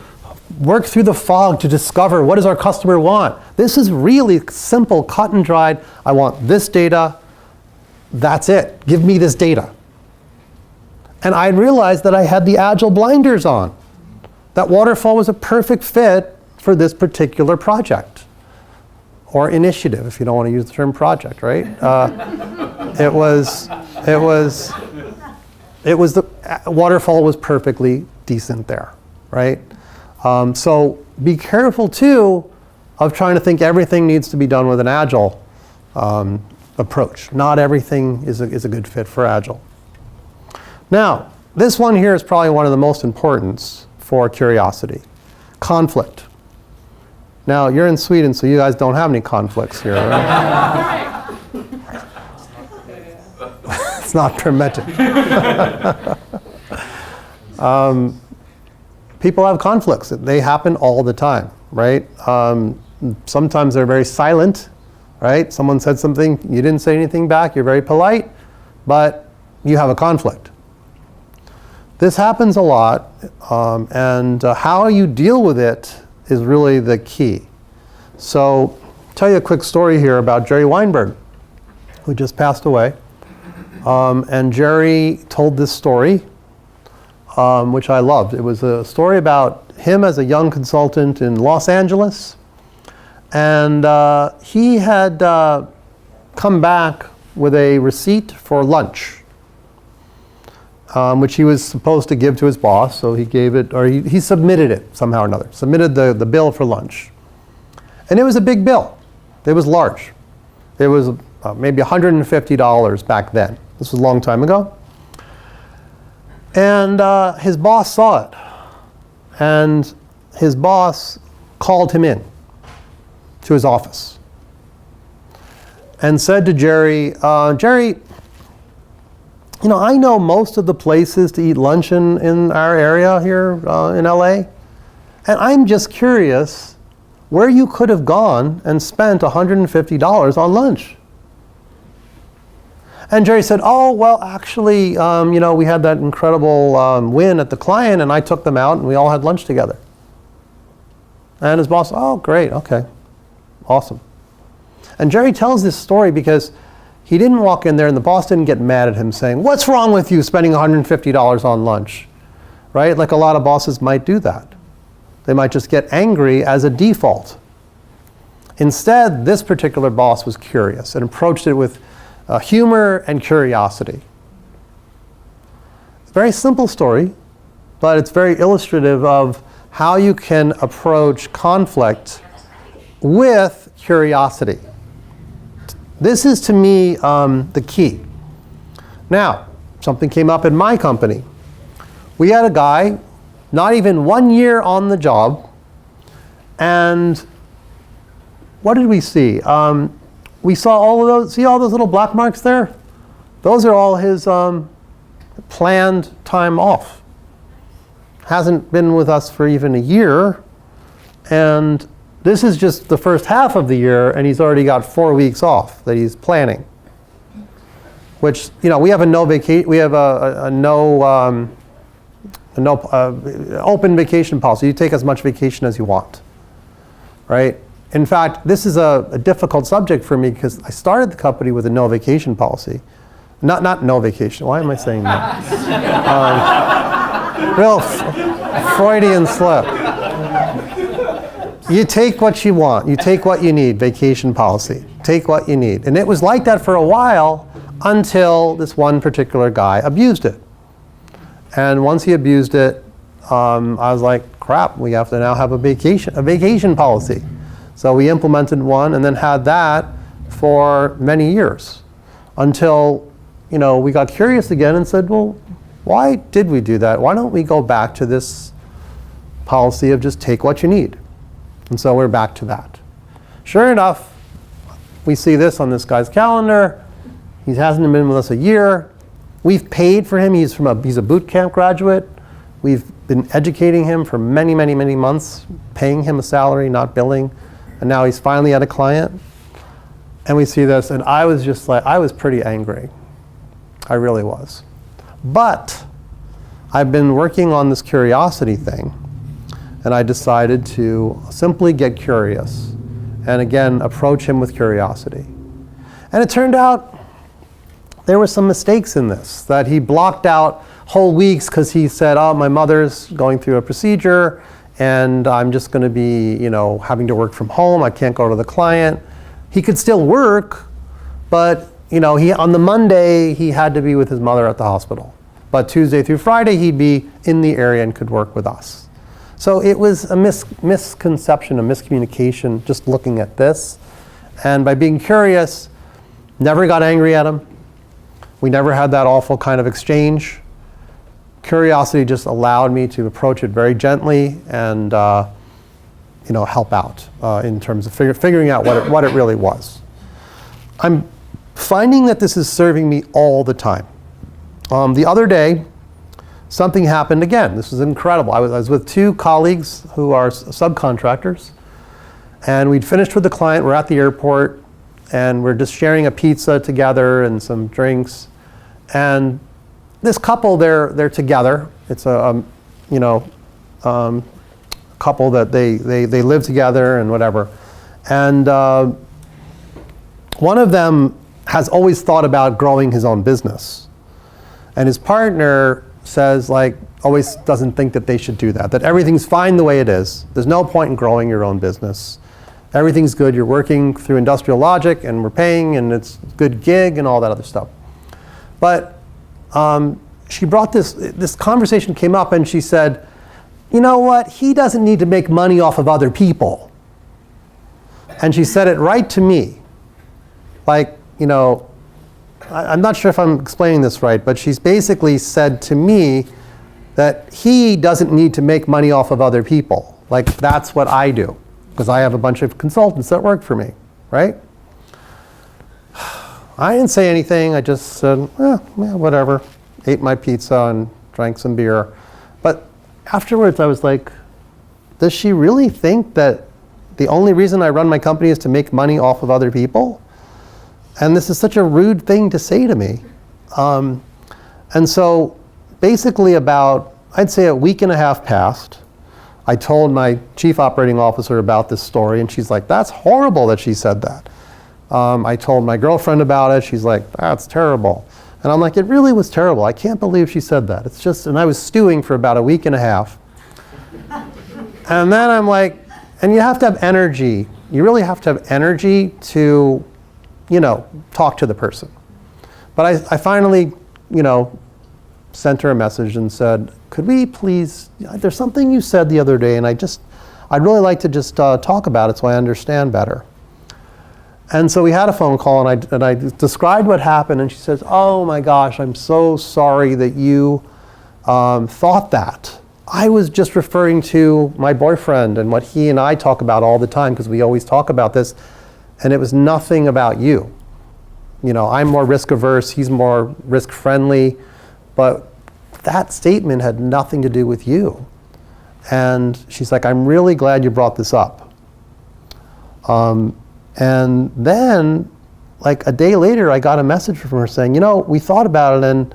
work through the fog to discover what does our customer want. This is really simple, cut and dried. I want this data. That's it. Give me this data. And I realized that I had the Agile blinders on. That waterfall was a perfect fit for this particular project. Or initiative, if you don't want to use the term project, right? The waterfall was perfectly decent there, right? So be careful too of trying to think everything needs to be done with an Agile approach. Not everything is a good fit for Agile. Now, this one here is probably one of the most important for curiosity. Conflict. Now, you're in Sweden, so you guys don't have any conflicts here, right? It's not permitted. People have conflicts. They happen all the time, right? Sometimes they're very silent, right? Someone said something, you didn't say anything back, you're very polite, but you have a conflict. This happens a lot, and how you deal with it is really the key. So, I'll tell you a quick story here about Gerry Weinberg, who just passed away. And Gerry told this story, which I loved. It was a story about him as a young consultant in Los Angeles. And he had come back with a receipt for lunch, which he was supposed to give to his boss. So he gave it, or he submitted it somehow or another, submitted the bill for lunch. And it was a big bill. It was large. It was maybe $150 back then. This was a long time ago. And his boss saw it. And his boss called him in to his office and said to Gerry, Gerry, I know most of the places to eat lunch in our area here in LA, and I'm just curious where you could have gone and spent $150 on lunch. And Gerry said, oh, well, actually, we had that incredible win at the client, and I took them out, and we all had lunch together. And his boss, oh, great, okay, awesome. And Gerry tells this story because he didn't walk in there, and the boss didn't get mad at him saying, what's wrong with you spending $150 on lunch, right? Like a lot of bosses might do that. They might just get angry as a default. Instead, this particular boss was curious and approached it with humor and curiosity. It's a very simple story, but it's very illustrative of how you can approach conflict with curiosity. This is, to me, the key. Now, something came up in my company. We had a guy, not even 1 year on the job, and what did we see? We saw all of those, see all those little black marks there? Those are all his planned time off. Hasn't been with us for even a year, and this is just the first half of the year, and he's already got 4 weeks off that he's planning. Which, we have a no open vacation policy. You take as much vacation as you want, right? In fact, this is a difficult subject for me because I started the company with a no vacation policy. Not no vacation. Why am I saying that? Real Freudian slip. You take what you want. You take what you need. Vacation policy. Take what you need. And it was like that for a while until this one particular guy abused it. And once he abused it, I was like, crap, we have to now have a vacation policy. So we implemented one and then had that for many years until, we got curious again and said, well, why did we do that? Why don't we go back to this policy of just take what you need? And so we're back to that. Sure enough, we see this on this guy's calendar. He hasn't been with us a year. We've paid for him. He's a boot camp graduate. We've been educating him for many, many, many months, paying him a salary, not billing. And now he's finally at a client. And we see this, and I was just like, I was pretty angry. I really was. But I've been working on this curiosity thing, and I decided to simply get curious and again approach him with curiosity. And it turned out there were some mistakes in this, that he blocked out whole weeks because he said, oh, my mother's going through a procedure and I'm just going to be, having to work from home. I can't go to the client. He could still work, but on the Monday, he had to be with his mother at the hospital. But Tuesday through Friday, he'd be in the area and could work with us. So it was a misconception, a miscommunication, just looking at this. And by being curious, never got angry at him. We never had that awful kind of exchange. Curiosity just allowed me to approach it very gently and help out in terms of figuring out what it really was. I'm finding that this is serving me all the time. The other day, something happened again. This was incredible. I was with two colleagues who are subcontractors, and we'd finished with the client. We're at the airport, and we're just sharing a pizza together and some drinks. And this couple, they're together. It's a couple that they live together and whatever. And one of them has always thought about growing his own business. And his partner says, always doesn't think that they should do that, that everything's fine the way it is. There's no point in growing your own business. Everything's good. You're working through industrial logic, and we're paying, and it's a good gig, and all that other stuff. But she brought this conversation came up, and she said, you know what? He doesn't need to make money off of other people. And she said it right to me. I'm not sure if I'm explaining this right, but she's basically said to me that he doesn't need to make money off of other people. That's what I do, because I have a bunch of consultants that work for me, right? I didn't say anything. I just said, whatever. Ate my pizza and drank some beer. But afterwards, I was like, does she really think that the only reason I run my company is to make money off of other people? And this is such a rude thing to say to me. And so basically I'd say a week and a half passed. I told my chief operating officer about this story, and she's like, that's horrible that she said that. I told my girlfriend about it. She's like, that's terrible. And I'm like, it really was terrible. I can't believe she said that. It's just, and I was stewing for about a week and a half. And then I'm like, and you have to have energy. You really have to have energy to talk to the person. But I finally, sent her a message and said, could we please, there's something you said the other day, and I'd really like to just talk about it so I understand better. And so we had a phone call, and I described what happened, and she says, oh my gosh, I'm so sorry that you thought that. I was just referring to my boyfriend and what he and I talk about all the time, because we always talk about this. And it was nothing about you. I'm more risk averse, he's more risk friendly, but that statement had nothing to do with you. And she's like, I'm really glad you brought this up. And then, a day later, I got a message from her saying, we thought about it, and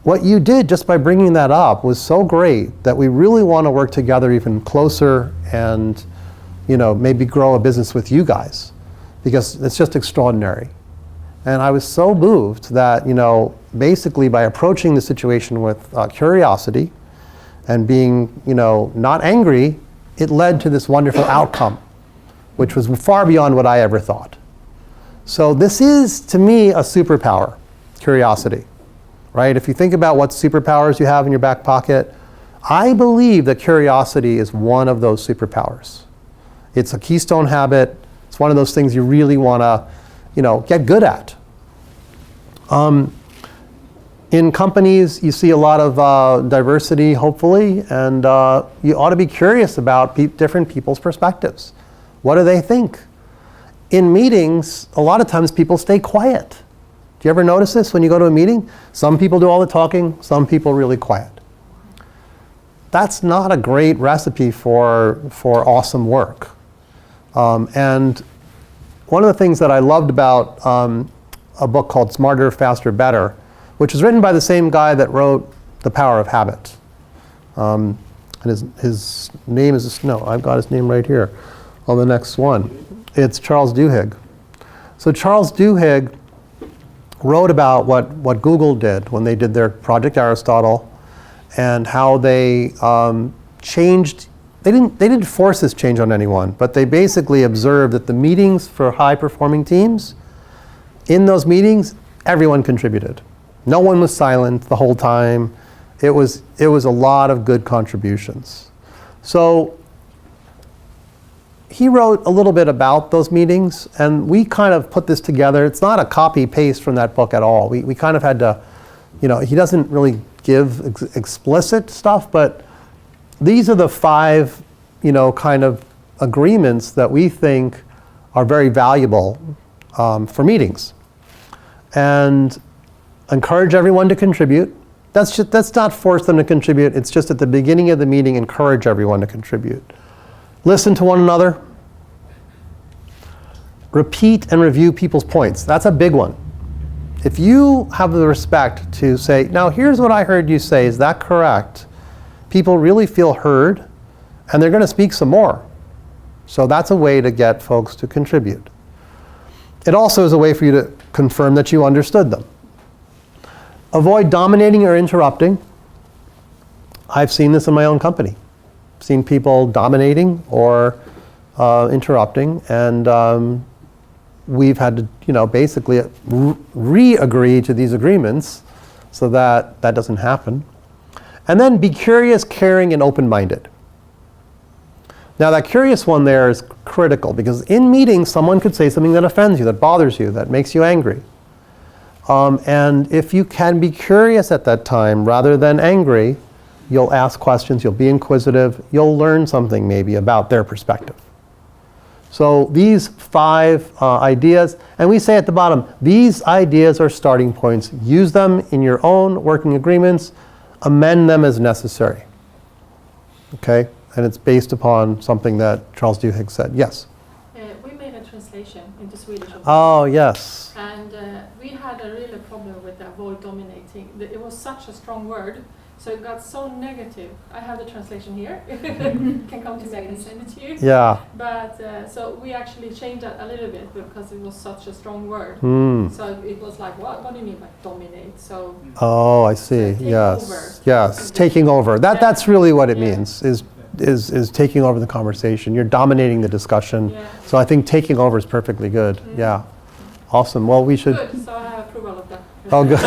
what you did just by bringing that up was so great that we really want to work together even closer and maybe grow a business with you guys, because it's just extraordinary. And I was so moved that, basically by approaching the situation with curiosity and being, not angry, it led to this wonderful outcome, which was far beyond what I ever thought. So this is, to me, a superpower, curiosity, right? If you think about what superpowers you have in your back pocket, I believe that curiosity is one of those superpowers. It's a keystone habit. It's one of those things you really want to, get good at. In companies, you see a lot of diversity, hopefully, and you ought to be curious about different people's perspectives. What do they think? In meetings, a lot of times people stay quiet. Do you ever notice this when you go to a meeting? Some people do all the talking, some people really quiet. That's not a great recipe for awesome work. And one of the things that I loved about a book called Smarter, Faster, Better, which is written by the same guy that wrote The Power of Habit. And his name is, I've got his name right here on the next one. It's Charles Duhigg. So Charles Duhigg wrote about what Google did when they did their Project Aristotle and how they changed. They didn't force this change on anyone, but they basically observed that the meetings for high-performing teams, in those meetings, everyone contributed. No one was silent the whole time. It was a lot of good contributions. So he wrote a little bit about those meetings, and we kind of put this together. It's not a copy-paste from that book at all. We kind of had to, he doesn't really give explicit stuff, but these are the 5, kind of agreements that we think are very valuable for meetings. And encourage everyone to contribute. That's not force them to contribute. It's just at the beginning of the meeting, encourage everyone to contribute. Listen to one another. Repeat and review people's points. That's a big one. If you have the respect to say, now here's what I heard you say, is that correct? People really feel heard, and they're going to speak some more. So that's a way to get folks to contribute. It also is a way for you to confirm that you understood them. Avoid dominating or interrupting. I've seen this in my own company. I've seen people dominating or interrupting, and we've had to, basically re-agree to these agreements so that that doesn't happen. And then be curious, caring, and open-minded. Now that curious one there is critical, because in meetings, someone could say something that offends you, that bothers you, that makes you angry. And if you can be curious at that time rather than angry, you'll ask questions, you'll be inquisitive, you'll learn something maybe about their perspective. So these 5 ideas, and we say at the bottom, these ideas are starting points. Use them in your own working agreements, amend them as necessary. Okay? And it's based upon something that Charles Duhigg said. Yes? We made a translation into Swedish. Oh, yes. And we had a real problem with avoid dominating. It was such a strong word, so it got so negative. I have the translation here. Can come to me and send it to you. Yeah. But so we actually changed that a little bit because it was such a strong word. So it was like, what do you mean by dominate? So. Oh, I see. Yes. Yes. Taking over. That's really what it means. Is taking over the conversation. You're dominating the discussion. Yeah. So I think taking over is perfectly good. Yeah. Awesome. Well, we should. Good. So I have approval of that. Oh, good.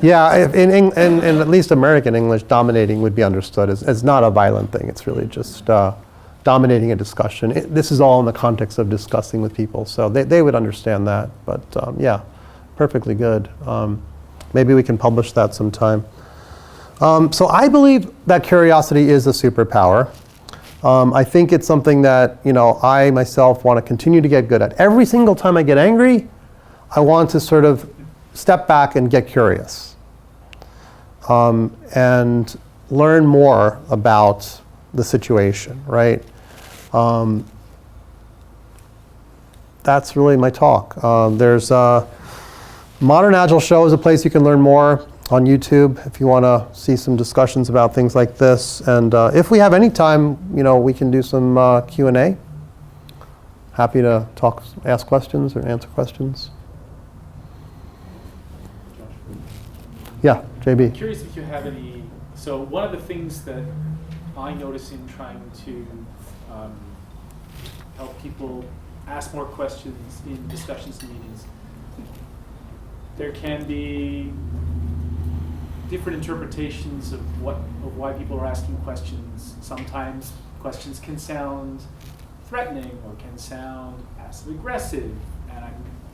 Yeah. In at least American English, dominating would be understood as not a violent thing. It's really just dominating a discussion. This is all in the context of discussing with people, so they would understand that. But yeah, perfectly good. Maybe we can publish that sometime. So I believe that curiosity is a superpower. I think it's something that I myself want to continue to get good at. Every single time I get angry, I want to sort of step back and get curious and learn more about the situation, right? That's really my talk. There's Modern Agile Show is a place you can learn more on YouTube if you want to see some discussions about things like this. And if we have any time, we can do some Q&A. Happy to ask questions or answer questions. Yeah, JB. I'm curious if you have any. So one of the things that I notice in trying to help people ask more questions in discussions and meetings, there can be different interpretations of why people are asking questions. Sometimes questions can sound threatening or can sound passive aggressive, and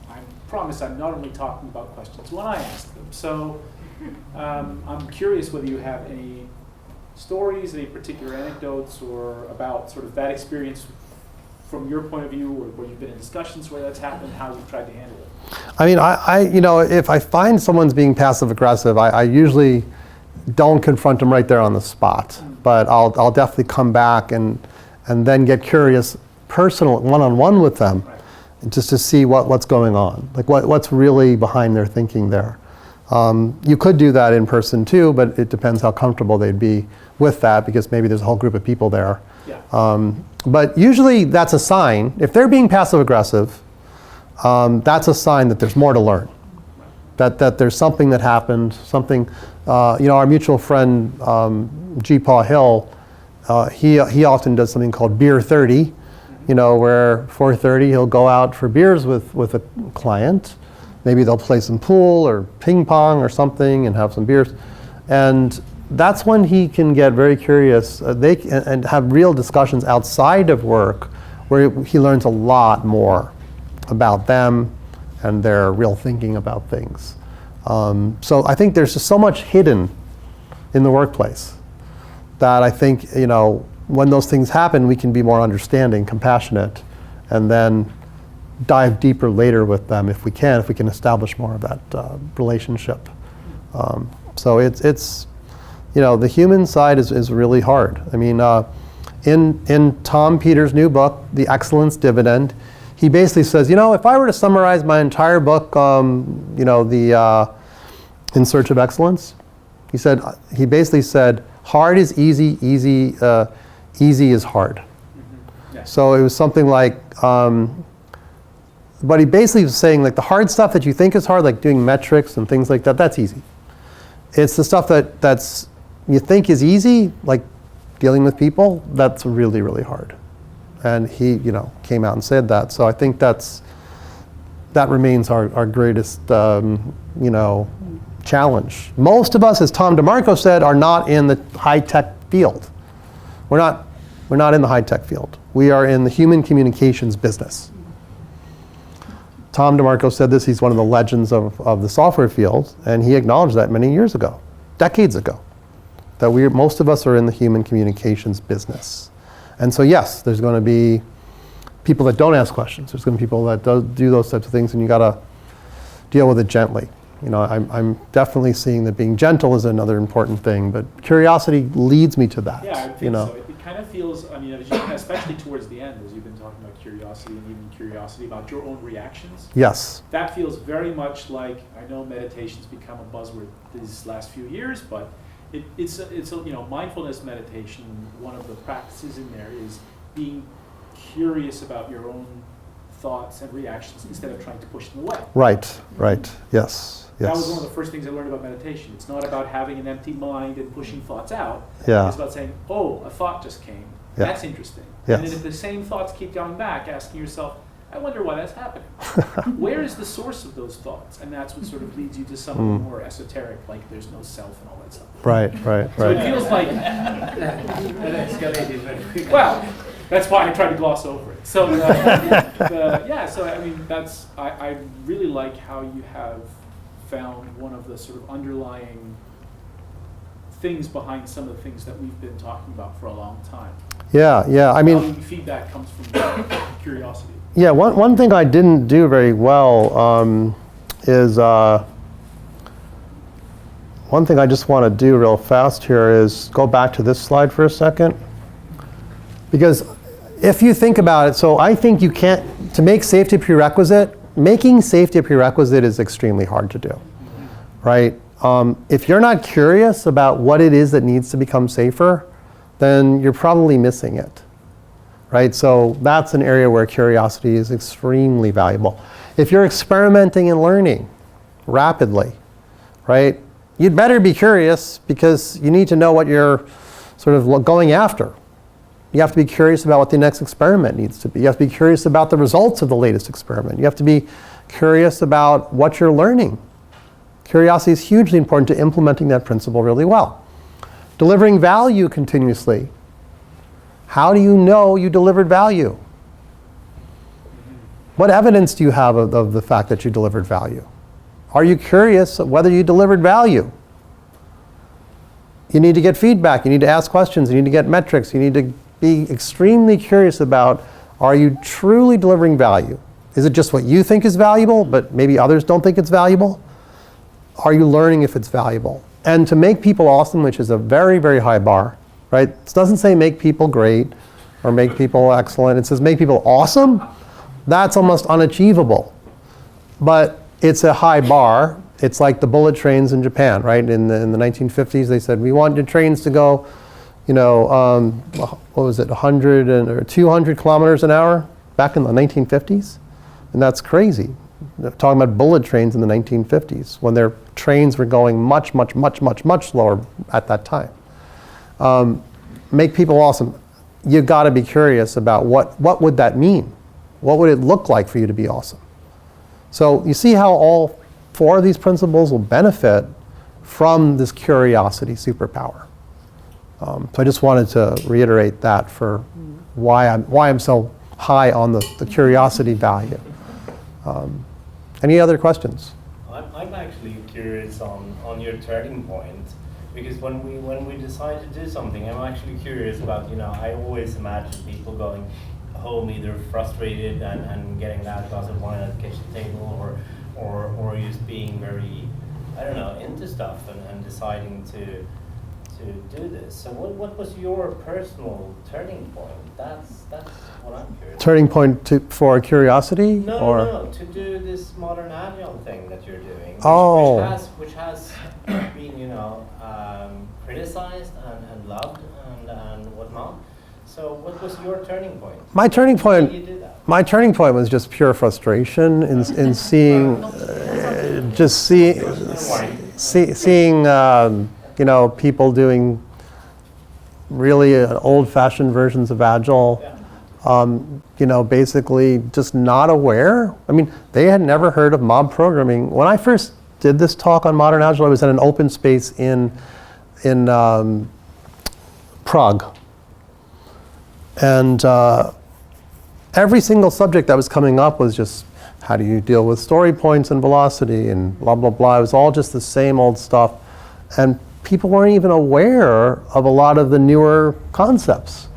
I promise I'm not only talking about questions when I ask them. So I'm curious whether you have any stories, any particular anecdotes, or about sort of that experience from your point of view, or where you've been in discussions where that's happened, how you've tried to handle it. I mean, if I find someone's being passive aggressive, I usually don't confront them right there on the spot. But I'll definitely come back and then get curious, personal, one-on-one with them, just to see what's going on, like what's really behind their thinking there. You could do that in person too, but it depends how comfortable they'd be with that, because maybe there's a whole group of people there. Yeah. But usually that's a sign. If they're being passive aggressive, that's a sign that there's more to learn. That there's something that happened, something, our mutual friend, G. Paul Hill, he often does something called Beer 30, where 4:30 he'll go out for beers with a client. Maybe they'll play some pool or ping pong or something and have some beers. And that's when he can get very curious and have real discussions outside of work, where he learns a lot more about them and their real thinking about things. So I think there's just so much hidden in the workplace that I think, when those things happen, we can be more understanding, compassionate, and then dive deeper later with them if we can establish more of that relationship. So it's the human side is really hard. I mean, in Tom Peters' new book, The Excellence Dividend, he basically says, if I were to summarize my entire book, the In Search of Excellence, he basically said, hard is easy, easy is hard. Mm-hmm. Yeah. So it was something like, but he basically was saying, like, the hard stuff that you think is hard, like doing metrics and things like that, that's easy. It's the stuff that's you think is easy, like dealing with people, that's really, really hard. And he, came out and said that. So I think that remains our greatest, challenge. Most of us, as Tom DeMarco said, are not in the high-tech field. We're not in the high-tech field. We are in the human communications business. Tom DeMarco said this. He's one of the legends of the software field, and he acknowledged that many years ago, decades ago, that most of us are in the human communications business. And so yes, there's going to be people that don't ask questions. There's going to be people that do those types of things, and you got to deal with it gently. I'm definitely seeing that being gentle is another important thing, but curiosity leads me to that. Yeah, I think so. It kind of feels, especially towards the end, as you've been talking about curiosity and even curiosity about your own reactions. Yes. That feels very much like, I know meditation's become a buzzword these last few years, but it's mindfulness meditation. One of the practices in there is being curious about your own thoughts and reactions instead of trying to push them away. Right. Yes. That was one of the first things I learned about meditation. It's not about having an empty mind and pushing thoughts out. Yeah. It's about saying, oh, a thought just came. Yeah. That's interesting. Yes. And then if the same thoughts keep coming back, asking yourself, I wonder why that's happening. Where is the source of those thoughts? And that's what sort of leads you to something more esoteric, like there's no self and all that stuff. Right. So it feels like, well, that's why I tried to gloss over it. So, I really like how you have found one of the sort of underlying things behind some of the things that we've been talking about for a long time. Yeah. I mean, feedback comes from curiosity. Yeah, one thing I didn't do very well is one thing I just want to do real fast here is go back to this slide for a second. Because if you think about it, so I think you can't, to make safety a prerequisite, making safety a prerequisite is extremely hard to do, right? If you're not curious about what it is that needs to become safer, then you're probably missing it. Right, so that's an area where curiosity is extremely valuable. If you're experimenting and learning rapidly, right, you'd better be curious because you need to know what you're sort of going after. You have to be curious about what the next experiment needs to be. You have to be curious about the results of the latest experiment. You have to be curious about what you're learning. Curiosity is hugely important to implementing that principle really well. Delivering value continuously. How do you know you delivered value? What evidence do you have of the fact that you delivered value? Are you curious whether you delivered value? You need to get feedback. You need to ask questions. You need to get metrics. You need to be extremely curious about, are you truly delivering value? Is it just what you think is valuable, but maybe others don't think it's valuable? Are you learning if it's valuable? And to make people awesome, which is a very, very high bar, right? It doesn't say make people great or make people excellent. It says make people awesome. That's almost unachievable. But it's a high bar. It's like the bullet trains in Japan, right? In the 1950s, they said, we want your trains to go, what was it, 100 or 200 kilometers an hour back in the 1950s? And that's crazy. They're talking about bullet trains in the 1950s when their trains were going much, much, much, much, much slower at that time. Make people awesome. You've got to be curious about what would that mean? What would it look like for you to be awesome? So you see how all 4 of these principles will benefit from this curiosity superpower. So I just wanted to reiterate that for why I'm so high on the curiosity value. Any other questions? I'm actually curious on your turning point, because when we decide to do something, I'm actually curious about, I always imagine people going home either frustrated and getting that glass of wine at the kitchen table, or just being very, I don't know, into stuff and deciding to do this. So what was your personal turning point? That's what I'm curious. Turning point for curiosity? No, to do this modern agile thing that you're doing, which has been, criticized and loved and whatnot. So what was your turning point? My turning point. How did you do that? My turning point was just pure frustration in seeing, people doing really old-fashioned versions of Agile. Basically just not aware. I mean, they had never heard of mob programming. When I first did this talk on Modern Agile, I was at an open space in Prague. And every single subject that was coming up was just, how do you deal with story points and velocity and blah, blah, blah. It was all just the same old stuff. And people weren't even aware of a lot of the newer concepts.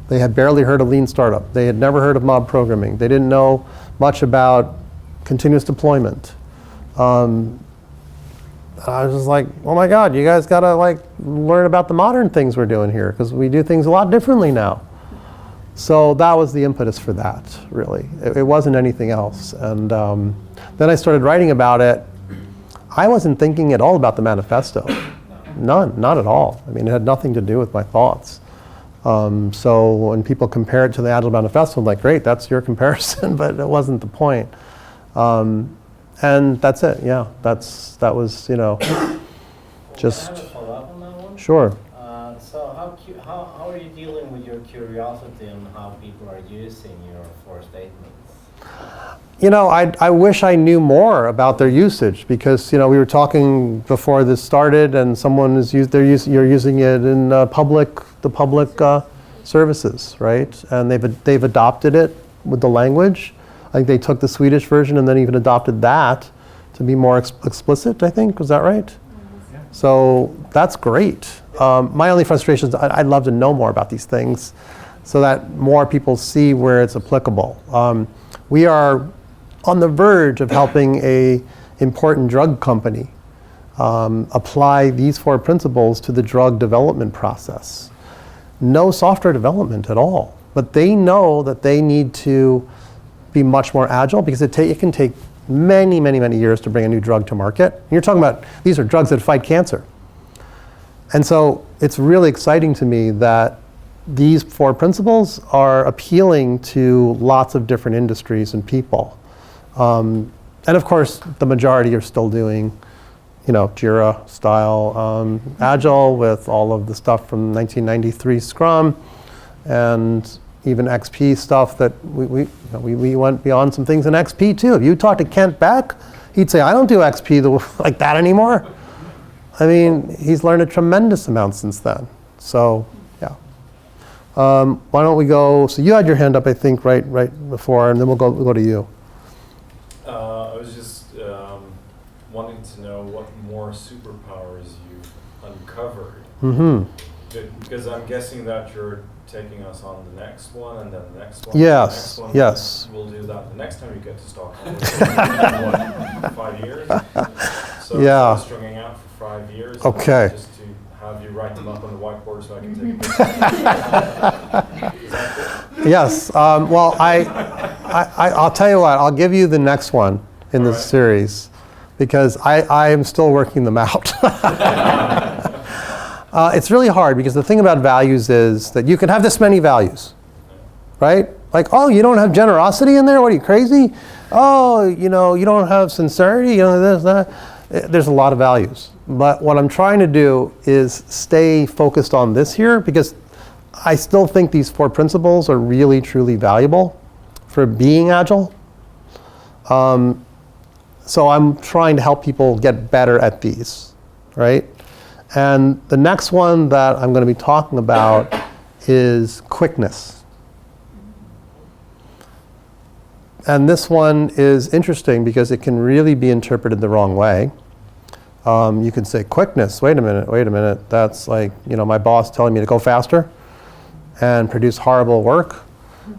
They had barely heard of lean startup. They had never heard of mob programming. They didn't know much about continuous deployment. I was just like, oh my God, you guys gotta learn about the modern things we're doing here, because we do things a lot differently now. So that was the impetus for that, really. It wasn't anything else. And then I started writing about it. I wasn't thinking at all about the manifesto. None, not at all. I mean, it had nothing to do with my thoughts. So when people compare it to the Agile Manifesto, I'm like, great, that's your comparison, but it wasn't the point. And that's it, yeah. That was, just. Can I have a follow-up on that one? Sure. So how are you dealing with your curiosity on how people are using your 4 statements? I wish I knew more about their usage, because we were talking before this started, and someone you're using it in the public services, right? And they've adopted it with the language. I think they took the Swedish version and then even adopted that to be more explicit, I think. Was that right? Yeah. So that's great. My only frustration is I'd love to know more about these things so that more people see where it's applicable. We are on the verge of helping a important drug company apply these 4 principles to the drug development process. No software development at all, but they know that they need to be much more agile, because it can take many, many, many years to bring a new drug to market. And you're talking about, these are drugs that fight cancer. And so it's really exciting to me that these 4 principles are appealing to lots of different industries and people. And of course, the majority are still doing, Jira style Agile with all of the stuff from 1993 Scrum, and even XP stuff that we went beyond some things in XP too. If you talk to Kent Beck, he'd say, I don't do XP like that anymore. I mean, he's learned a tremendous amount since then. So, yeah. Why don't we go, so you had your hand up, I think, right before, and then we'll go to you. I was just wanting to know what more superpowers you've uncovered. Mm-hmm. Because I'm guessing that you're taking us on the next one, and then the next one. Yes, the next one, yes. We'll do that the next time you get to Stockholm. What, 5 years? So Yeah. I'm stringing out for 5 years. Okay. Just to have you write them up on the whiteboard so I can take them. Is that good? Yes. Well, I'll tell you what. I'll give you the next one in this series because I am still working them out. It's really hard because the thing about values is that you can have this many values, right? Like, oh, you don't have generosity in there? What are you, crazy? Oh, you don't have sincerity? This, that. There's a lot of values. But what I'm trying to do is stay focused on this here because I still think these 4 principles are really, truly valuable for being agile. So I'm trying to help people get better at these, right? And the next one that I'm going to be talking about is quickness. And this one is interesting because it can really be interpreted the wrong way. You can say quickness, wait a minute, that's like, my boss telling me to go faster and produce horrible work.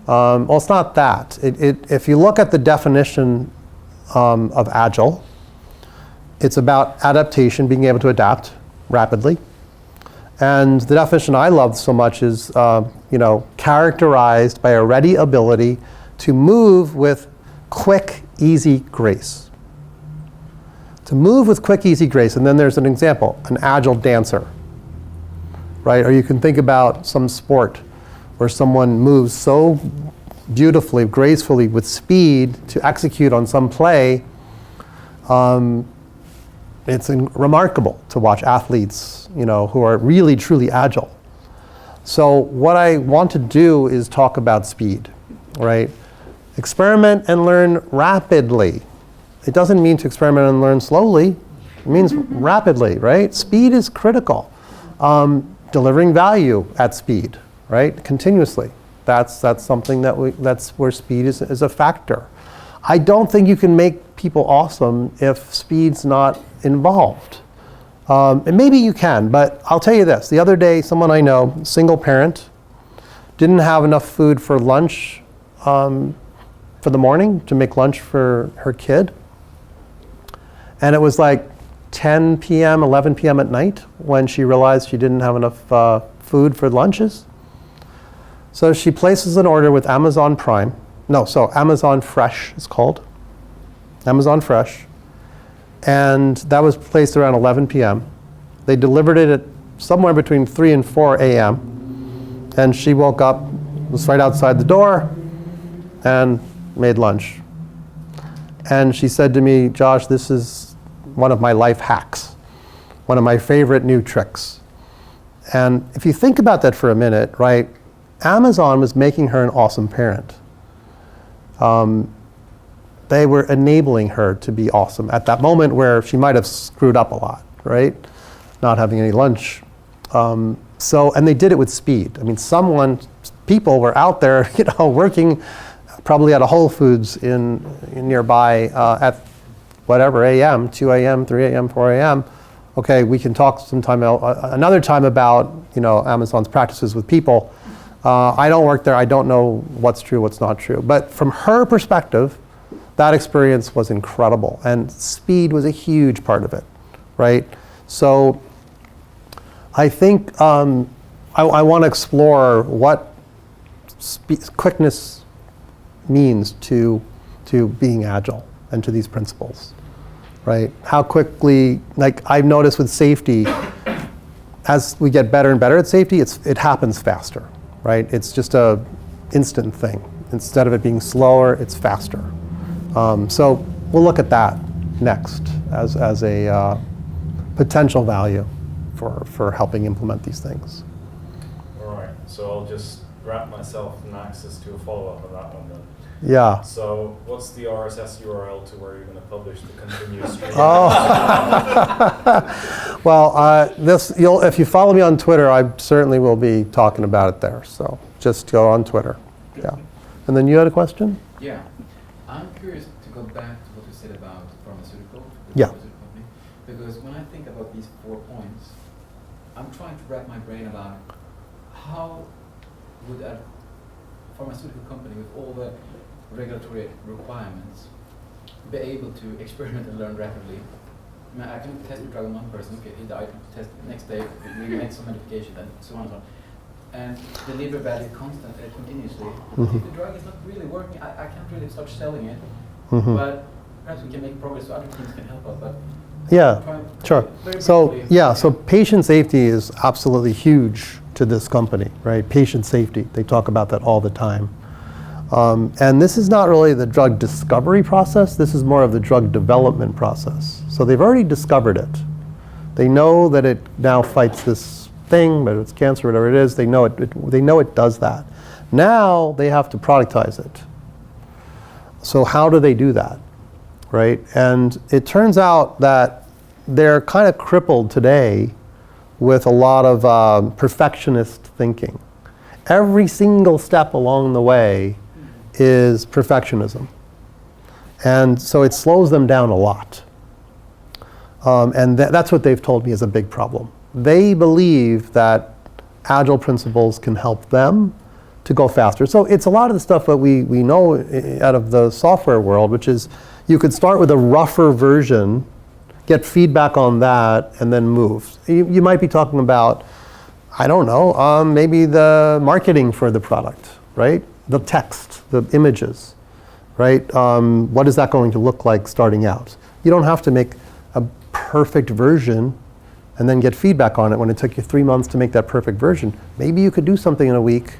Well, it's not that. If you look at the definition of Agile, it's about adaptation, being able to adapt rapidly. And the definition I love so much is, characterized by a ready ability to move with quick, easy grace. To move with quick, easy grace. And then there's an example, an agile dancer, right? Or you can think about some sport where someone moves so beautifully, gracefully, with speed to execute on some play. It's remarkable to watch athletes, who are really, truly agile. So what I want to do is talk about speed, right? Experiment and learn rapidly. It doesn't mean to experiment and learn slowly. It means rapidly, right? Speed is critical. Delivering value at speed, right? Continuously. That's something that's where speed is a factor. I don't think you can make people awesome if speed's not involved. And maybe you can, but I'll tell you this. The other day, someone I know, single parent, didn't have enough food for lunch for the morning to make lunch for her kid. And it was like 10 p.m., 11 p.m. at night when she realized she didn't have enough food for lunches. So she places an order with Amazon Prime. Amazon Fresh is called. Amazon Fresh. And that was placed around 11 p.m. They delivered it at somewhere between 3 and 4 a.m. And she woke up, was right outside the door, and made lunch. And she said to me, Josh, this is one of my life hacks, one of my favorite new tricks. And if you think about that for a minute, right, Amazon was making her an awesome parent. They were enabling her to be awesome at that moment where she might have screwed up a lot, right? Not having any lunch. And they did it with speed. I mean, people were out there, working probably at a Whole Foods in nearby at whatever a.m., 2 a.m., 3 a.m., 4 a.m. Okay, we can talk another time about Amazon's practices with people. I don't work there. I don't know what's true, what's not true. But from her perspective, that experience was incredible, and speed was a huge part of it, right? So I think I want to explore what quickness means to being agile and to these principles, right? How quickly, like I've noticed with safety, as we get better and better at safety, it happens faster, right? It's just a instant thing. Instead of it being slower, it's faster. So we'll look at that next as a potential value for helping implement these things. All right, so I'll just grant myself an access to a follow-up on that one then. Yeah. So what's the RSS URL to where you're going to publish the continuous stream? Oh. Well, if you follow me on Twitter, I certainly will be talking about it there. So just go on Twitter. Yeah. And then you had a question? Yeah. I'm curious to go back to what you said about pharmaceutical. Yeah. Pharmaceutical company, because when I think about these 4 points, I'm trying to wrap my brain about how would a pharmaceutical company with all the regulatory requirements be able to experiment and learn rapidly. I mean, I can test a drug on one person, okay, he died, test the next day, we make some modification, and so on and so on. And deliver value continuously. If the drug is not really working, I can't really start selling it, but perhaps we can make progress so other teams can help us. But Yeah, sure. very So briefly. yeah, so patient safety is absolutely huge to this company, right? Patient safety, they talk about that all the time. And this is not really the drug discovery process, this is more of the drug development process. So they've already discovered it. They know that it now fights this thing, whether it's cancer, whatever it is, they know it does that. Now they have to productize it. So how do they do that, right? And it turns out that they're kind of crippled today with a lot of perfectionist thinking. Every single step along the way is perfectionism. And so it slows them down a lot. And that's what they've told me is a big problem. They believe that Agile principles can help them to go faster. So it's a lot of the stuff that we know out of the software world, which is you could start with a rougher version, get feedback on that, and then move. You might be talking about, I don't know, maybe the marketing for the product, right? The text, the images, right? What is that going to look like starting out? You don't have to make a perfect version and then get feedback on it when it took you 3 months to make that perfect version. Maybe you could do something in a week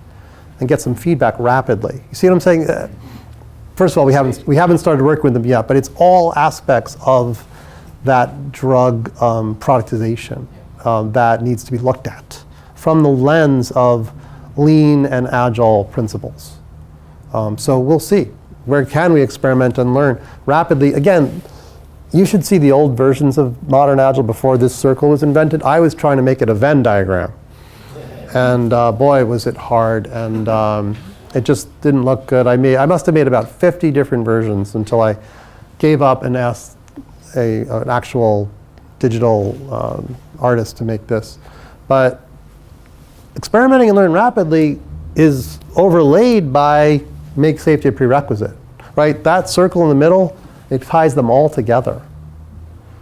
and get some feedback rapidly. You see what I'm saying? First of all, we haven't started working with them yet, but it's all aspects of that drug productization that needs to be looked at from the lens of lean and agile principles. So we'll see. Where can we experiment and learn rapidly? Again, you should see the old versions of Modern Agile before this circle was invented. I was trying to make it a Venn diagram. And boy, was it hard. And it just didn't look good. I must have made about 50 different versions until I gave up and asked an actual digital artist to make this. But experimenting and learn rapidly is overlaid by make safety a prerequisite, right? That circle in the middle, it ties them all together.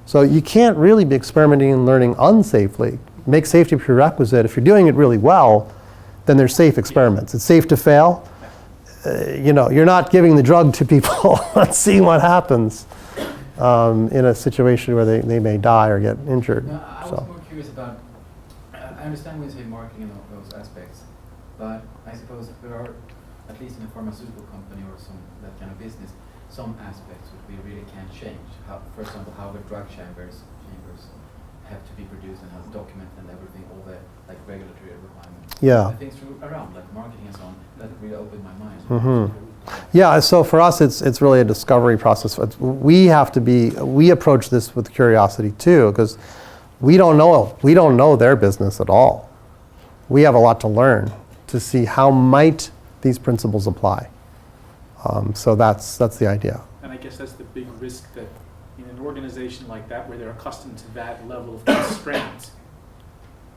So you can't really be experimenting and learning unsafely. Make safety a prerequisite. If you're doing it really well, then they're safe experiments. It's safe to fail. You're not giving the drug to people and seeing what happens in a situation where they may die or get injured. No, I was more curious about, I understand when you say marketing and all those aspects, but I suppose there are, at least in a pharmaceutical company or that kind of business, some aspects which we really can't change. For example, how the drug chambers have to be produced and how to document and everything, all the regulatory requirements. Yeah. And things around, like marketing and so on, that really opened my mind. Mm-hmm. Yeah, so for us, it's really a discovery process. We approach this with curiosity too, because we don't know their business at all. We have a lot to learn to see how might these principles apply. So that's the idea. And I guess that's the big risk that in an organization like that, where they're accustomed to that level of constraint,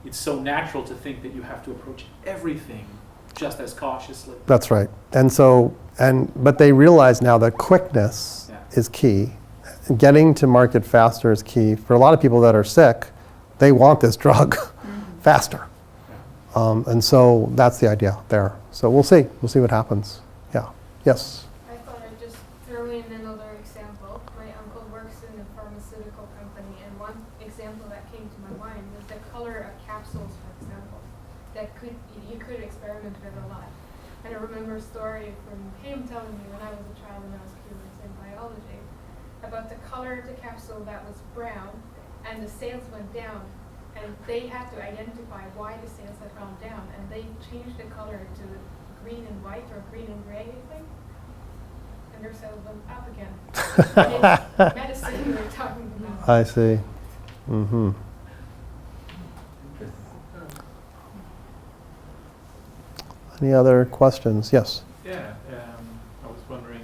it's so natural to think that you have to approach everything just as cautiously. That's right. But they realize now that quickness is key. Getting to market faster is key. For a lot of people that are sick, they want this drug faster. And so that's the idea there. So we'll see. We'll see what happens. Yeah. Yes? I thought I'd just throw in another example. My uncle works in a pharmaceutical company, and one example that came to my mind was the color of capsules, for example, that you could experiment with a lot. And I remember a story from him telling me when I was a child and I was curious in biology about the color of the capsule that was brown, and the sales went down. And they had to identify why the sales had gone down, and they changed the color to white or green and gray, you think? And they're selling them up again. It's medicine we're talking about. I see. Mm-hmm. Any other questions? Yes. Yeah, I was wondering,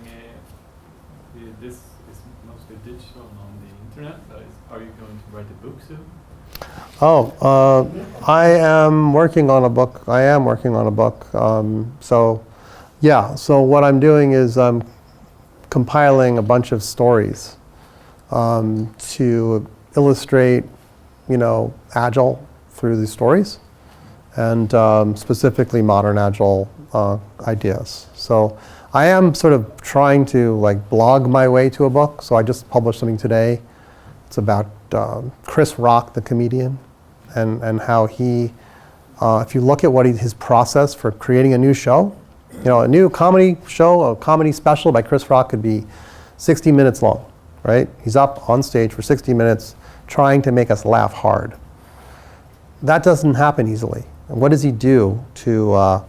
this is mostly digital on the internet, but are you going to write a book soon? Oh, I am working on a book. So, yeah, so what I'm doing is I'm compiling a bunch of stories to illustrate, Agile through these stories, and specifically Modern Agile ideas. So I am sort of trying to blog my way to a book. So I just published something today. It's about Chris Rock, the comedian, and how he, if you look at his process for creating a new show, a new comedy show, a comedy special by Chris Rock could be 60 minutes long, right? He's up on stage for 60 minutes trying to make us laugh hard. That doesn't happen easily. And what does he do to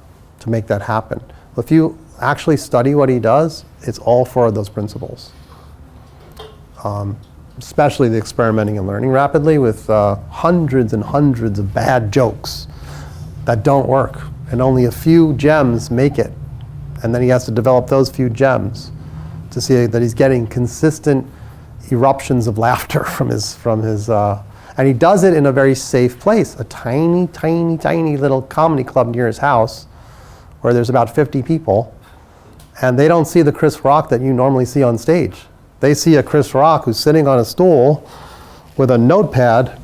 make that happen? Well, if you actually study what he does, it's all four of those principles. Especially the experimenting and learning rapidly with hundreds and hundreds of bad jokes that don't work, and only a few gems make it. And then he has to develop those few gems to see that he's getting consistent eruptions of laughter from his and he does it in a very safe place, a tiny, tiny, tiny little comedy club near his house where there's about 50 people, and they don't see the Chris Rock that you normally see on stage. They see a Chris Rock who's sitting on a stool with a notepad,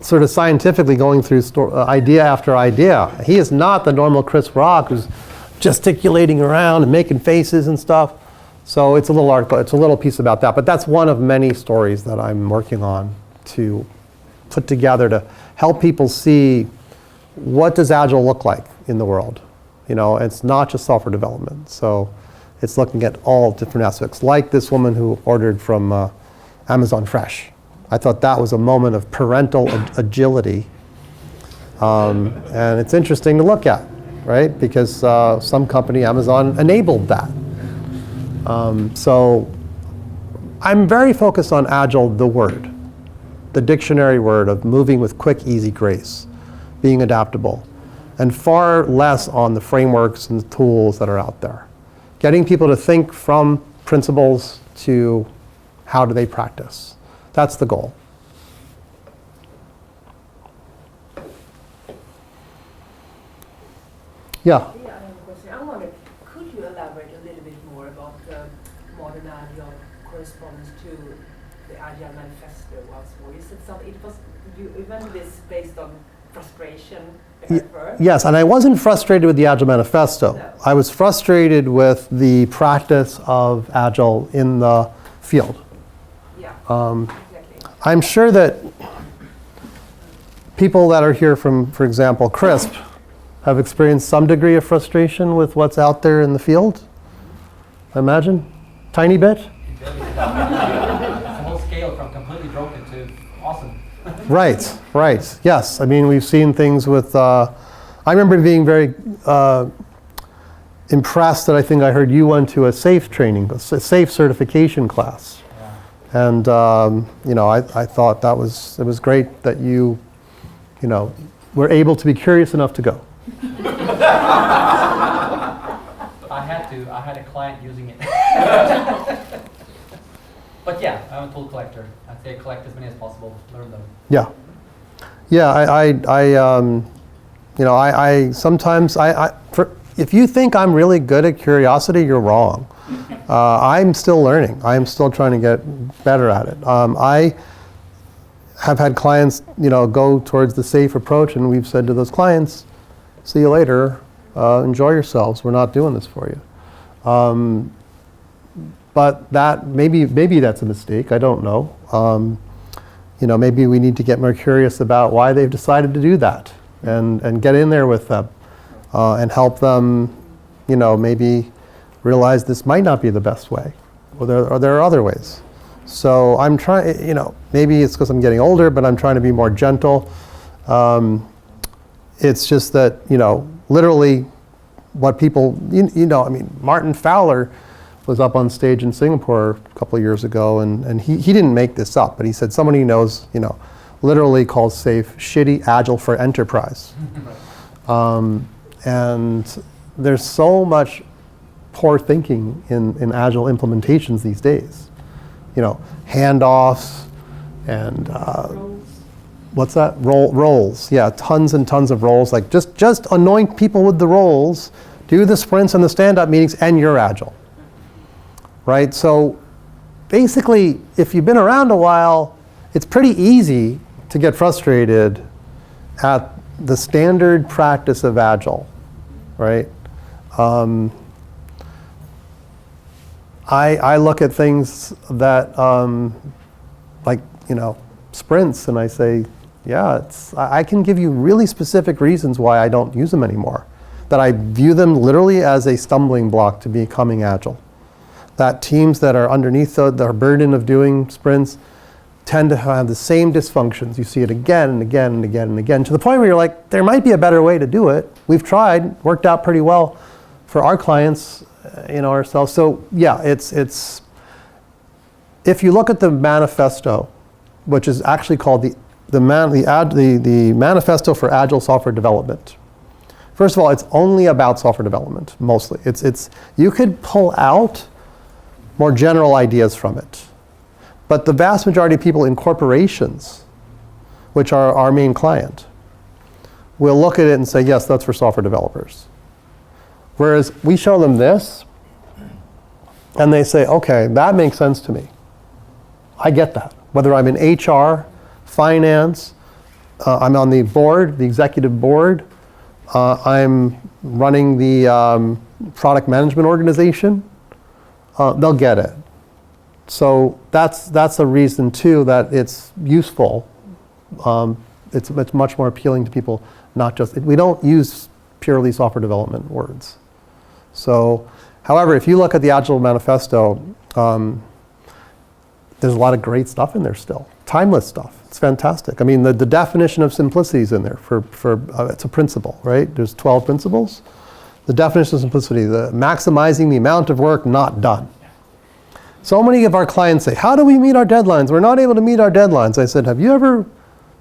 sort of scientifically going through idea after idea. He is not the normal Chris Rock who's gesticulating around and making faces and stuff. So it's a little article, it's a little piece about that. But that's one of many stories that I'm working on to put together to help people see what does Agile look like in the world. It's not just software development. So it's looking at all different aspects, like this woman who ordered from Amazon Fresh. I thought that was a moment of parental agility. And it's interesting to look at, right? Because some company, Amazon, enabled that. So I'm very focused on Agile, the word, the dictionary word of moving with quick, easy grace, being adaptable, and far less on the frameworks and the tools that are out there. Getting people to think from principles to how do they practice. That's the goal. Yeah. Yeah, I have a question. I wonder, could you elaborate a little bit more about the Modern Agile corresponds to the Agile Manifesto once more? You said something, you invented this based on frustration, if I've heard. Yes, and I wasn't frustrated with the Agile Manifesto. No. I was frustrated with the practice of Agile in the field. Yeah, exactly. I'm sure that people that are here from, for example, Crisp, have experienced some degree of frustration with what's out there in the field, I imagine? Tiny bit? It's a whole scale from completely broken to awesome. Right, yes. I mean, we've seen things with, I remember being very impressed that I think I heard you went to a SAFE training, a SAFE certification class. Yeah. And, I thought it was great that you were able to be curious enough to go. I had a client using it. But yeah, I'm a tool collector. I say collect as many as possible, learn them. Yeah. I sometimes, if you think I'm really good at curiosity, you're wrong. I'm still learning. I'm still trying to get better at it. I have had clients, go towards the SAFE approach, and we've said to those clients, see you later, enjoy yourselves, we're not doing this for you. But that, maybe that's a mistake, I don't know. Maybe we need to get more curious about why they've decided to do that, and get in there with them, and help them, maybe realize this might not be the best way, or there are other ways. So I'm trying, maybe it's because I'm getting older, but I'm trying to be more gentle. It's just that, literally what people, you know, I mean, Martin Fowler was up on stage in Singapore a couple of years ago, and he didn't make this up, but he said somebody he knows, you know, literally calls SAFe shitty agile for enterprise. And there's so much poor thinking in agile implementations these days. You know, handoffs and what's that? Roles. Yeah, tons and tons of roles. Like just anoint people with the roles, do the sprints and the stand-up meetings, and you're agile. Right? So basically, if you've been around a while, it's pretty easy to get frustrated at the standard practice of agile, right? I look at things that, like, you know, sprints, and I say, yeah, I can give you really specific reasons why I don't use them anymore. That I view them literally as a stumbling block to becoming agile. That teams that are underneath the burden of doing sprints tend to have the same dysfunctions. You see it again and again and again and again, to the point where you're like, there might be a better way to do it. We've tried, worked out pretty well for our clients, you know, ourselves. So yeah, it's if you look at the manifesto, which is actually called the Manifesto for Agile Software Development. First of all, it's only about software development, mostly. You could pull out more general ideas from it. But the vast majority of people in corporations, which are our main client, will look at it and say, yes, that's for software developers. Whereas we show them this, and they say, okay, that makes sense to me. I get that. Whether I'm in HR, finance, I'm on the board, the executive board, I'm running the product management organization, they'll get it. So that's a reason too that it's useful. It's much more appealing to people, not just, we don't use purely software development words. So, however, if you look at the Agile Manifesto, there's a lot of great stuff in there still. Timeless stuff. It's fantastic. I mean, the definition of simplicity is in there for it's a principle, right? There's 12 principles. The definition of simplicity, the maximizing the amount of work not done. So many of our clients say, how do we meet our deadlines? We're not able to meet our deadlines. I said, have you ever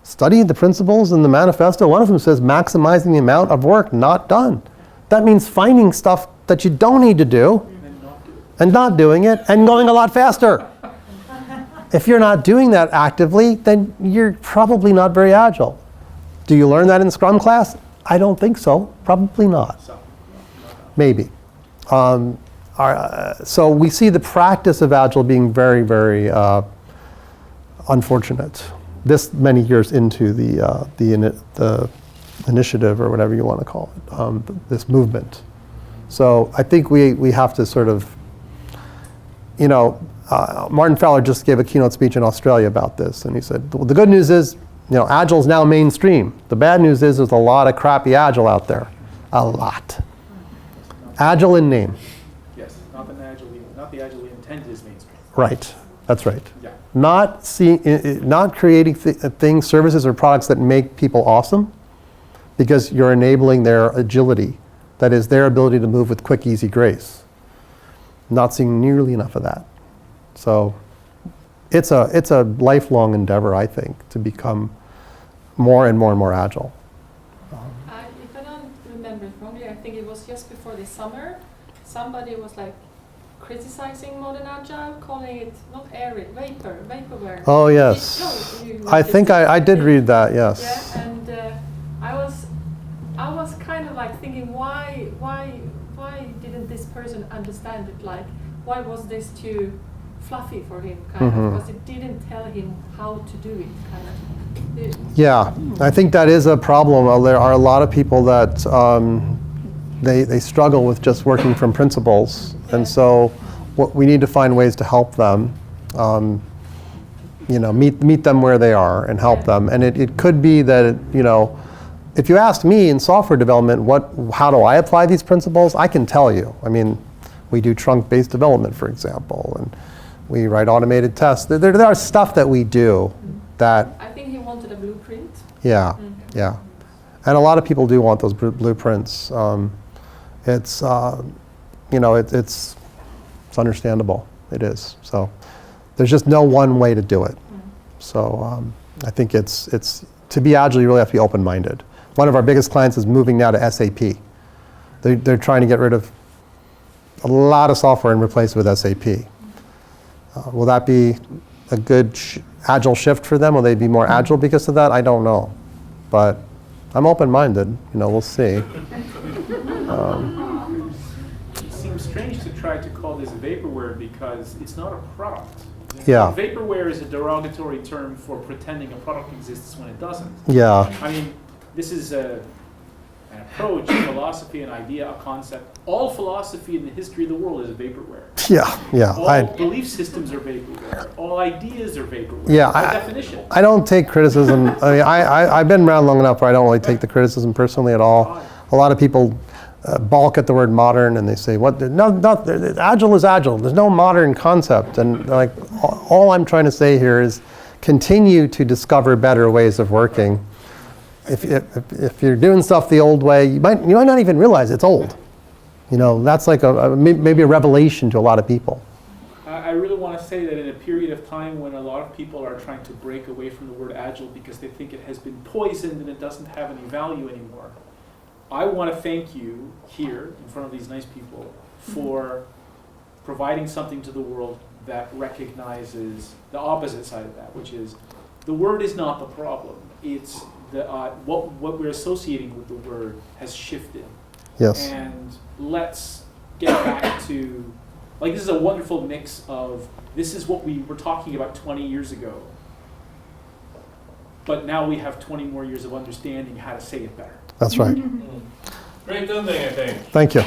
studied the principles in the manifesto? One of them says maximizing the amount of work not done. That means finding stuff that you don't need to do and not doing it and going a lot faster. If you're not doing that actively, then you're probably not very agile. Do you learn that in Scrum class? I don't think so. Probably not. Maybe. So we see the practice of Agile being very, very unfortunate. This many years into the initiative, or whatever you want to call it, this movement. So I think we have to sort of, you know, Martin Fowler just gave a keynote speech in Australia about this, and he said, the good news is, you know, Agile is now mainstream. The bad news is there's a lot of crappy Agile out there. A lot. Agile in name. Yes, not the Agile we intended is mainstream. Right, that's right. Yeah. Not creating things, services, or products that make people awesome, because you're enabling their agility. That is, their ability to move with quick, easy grace. Not seeing nearly enough of that. So it's a lifelong endeavor, I think, to become more and more and more agile. If I don't remember it wrongly, I think it was just before the summer, somebody was like criticizing Modern Agile, calling it not airy, vaporware. Oh yes, I think I did read that. Yes. Yeah, and I was kind of like thinking, why didn't this person understand it? Like, why was this too fluffy for him, kind of, because it didn't tell him how to do it, kind of. Yeah, I think that is a problem. There are a lot of people that they struggle with just working from principles, and so we need to find ways to help them. You know, meet them where they are and help them. And it could be that, you know, if you ask me in software development, how do I apply these principles? I can tell you. I mean, we do trunk-based development, for example, and we write automated tests. There are stuff that we do that. I think he wanted a blueprint. Yeah, yeah. And a lot of people do want those blueprints. it's you know, it's understandable. It is. So there's just no one way to do it. So I think it's to be agile, you really have to be open-minded. One of our biggest clients is moving now to SAP. They're trying to get rid of a lot of software and replace it with SAP. Will that be a good agile shift for them? Will they be more agile because of that? I don't know. But I'm open-minded. You know, we'll see. It seems strange to try to call this vaporware because it's not a product. Yeah. Vaporware is a derogatory term for pretending a product exists when it doesn't. Yeah. I mean, this is an approach, a philosophy, an idea, a concept. All philosophy in the history of the world is vaporware. Yeah. Yeah. All belief systems are vaporware. All ideas are vaporware. Yeah. By definition. I don't take criticism. I mean, I've been around long enough where I don't really take the criticism personally at all. A lot of people balk at the word modern and they say, "What? No, agile is agile. There's no modern concept." And like, all I'm trying to say here is, continue to discover better ways of working. If you're doing stuff the old way, you might not even realize it's old. You know, that's like maybe a revelation to a lot of people. I really want to say that in a period of time when a lot of people are trying to break away from the word agile because they think it has been poisoned and it doesn't have any value anymore, I want to thank you here in front of these nice people for providing something to the world that recognizes the opposite side of that, which is the word is not the problem. It's what we're associating with the word has shifted. Yes. And let's get back to, like, this is a wonderful mix of, this is what we were talking about 20 years ago, but now we have 20 more years of understanding how to say it better. That's right. Great ending, I think. Thank you.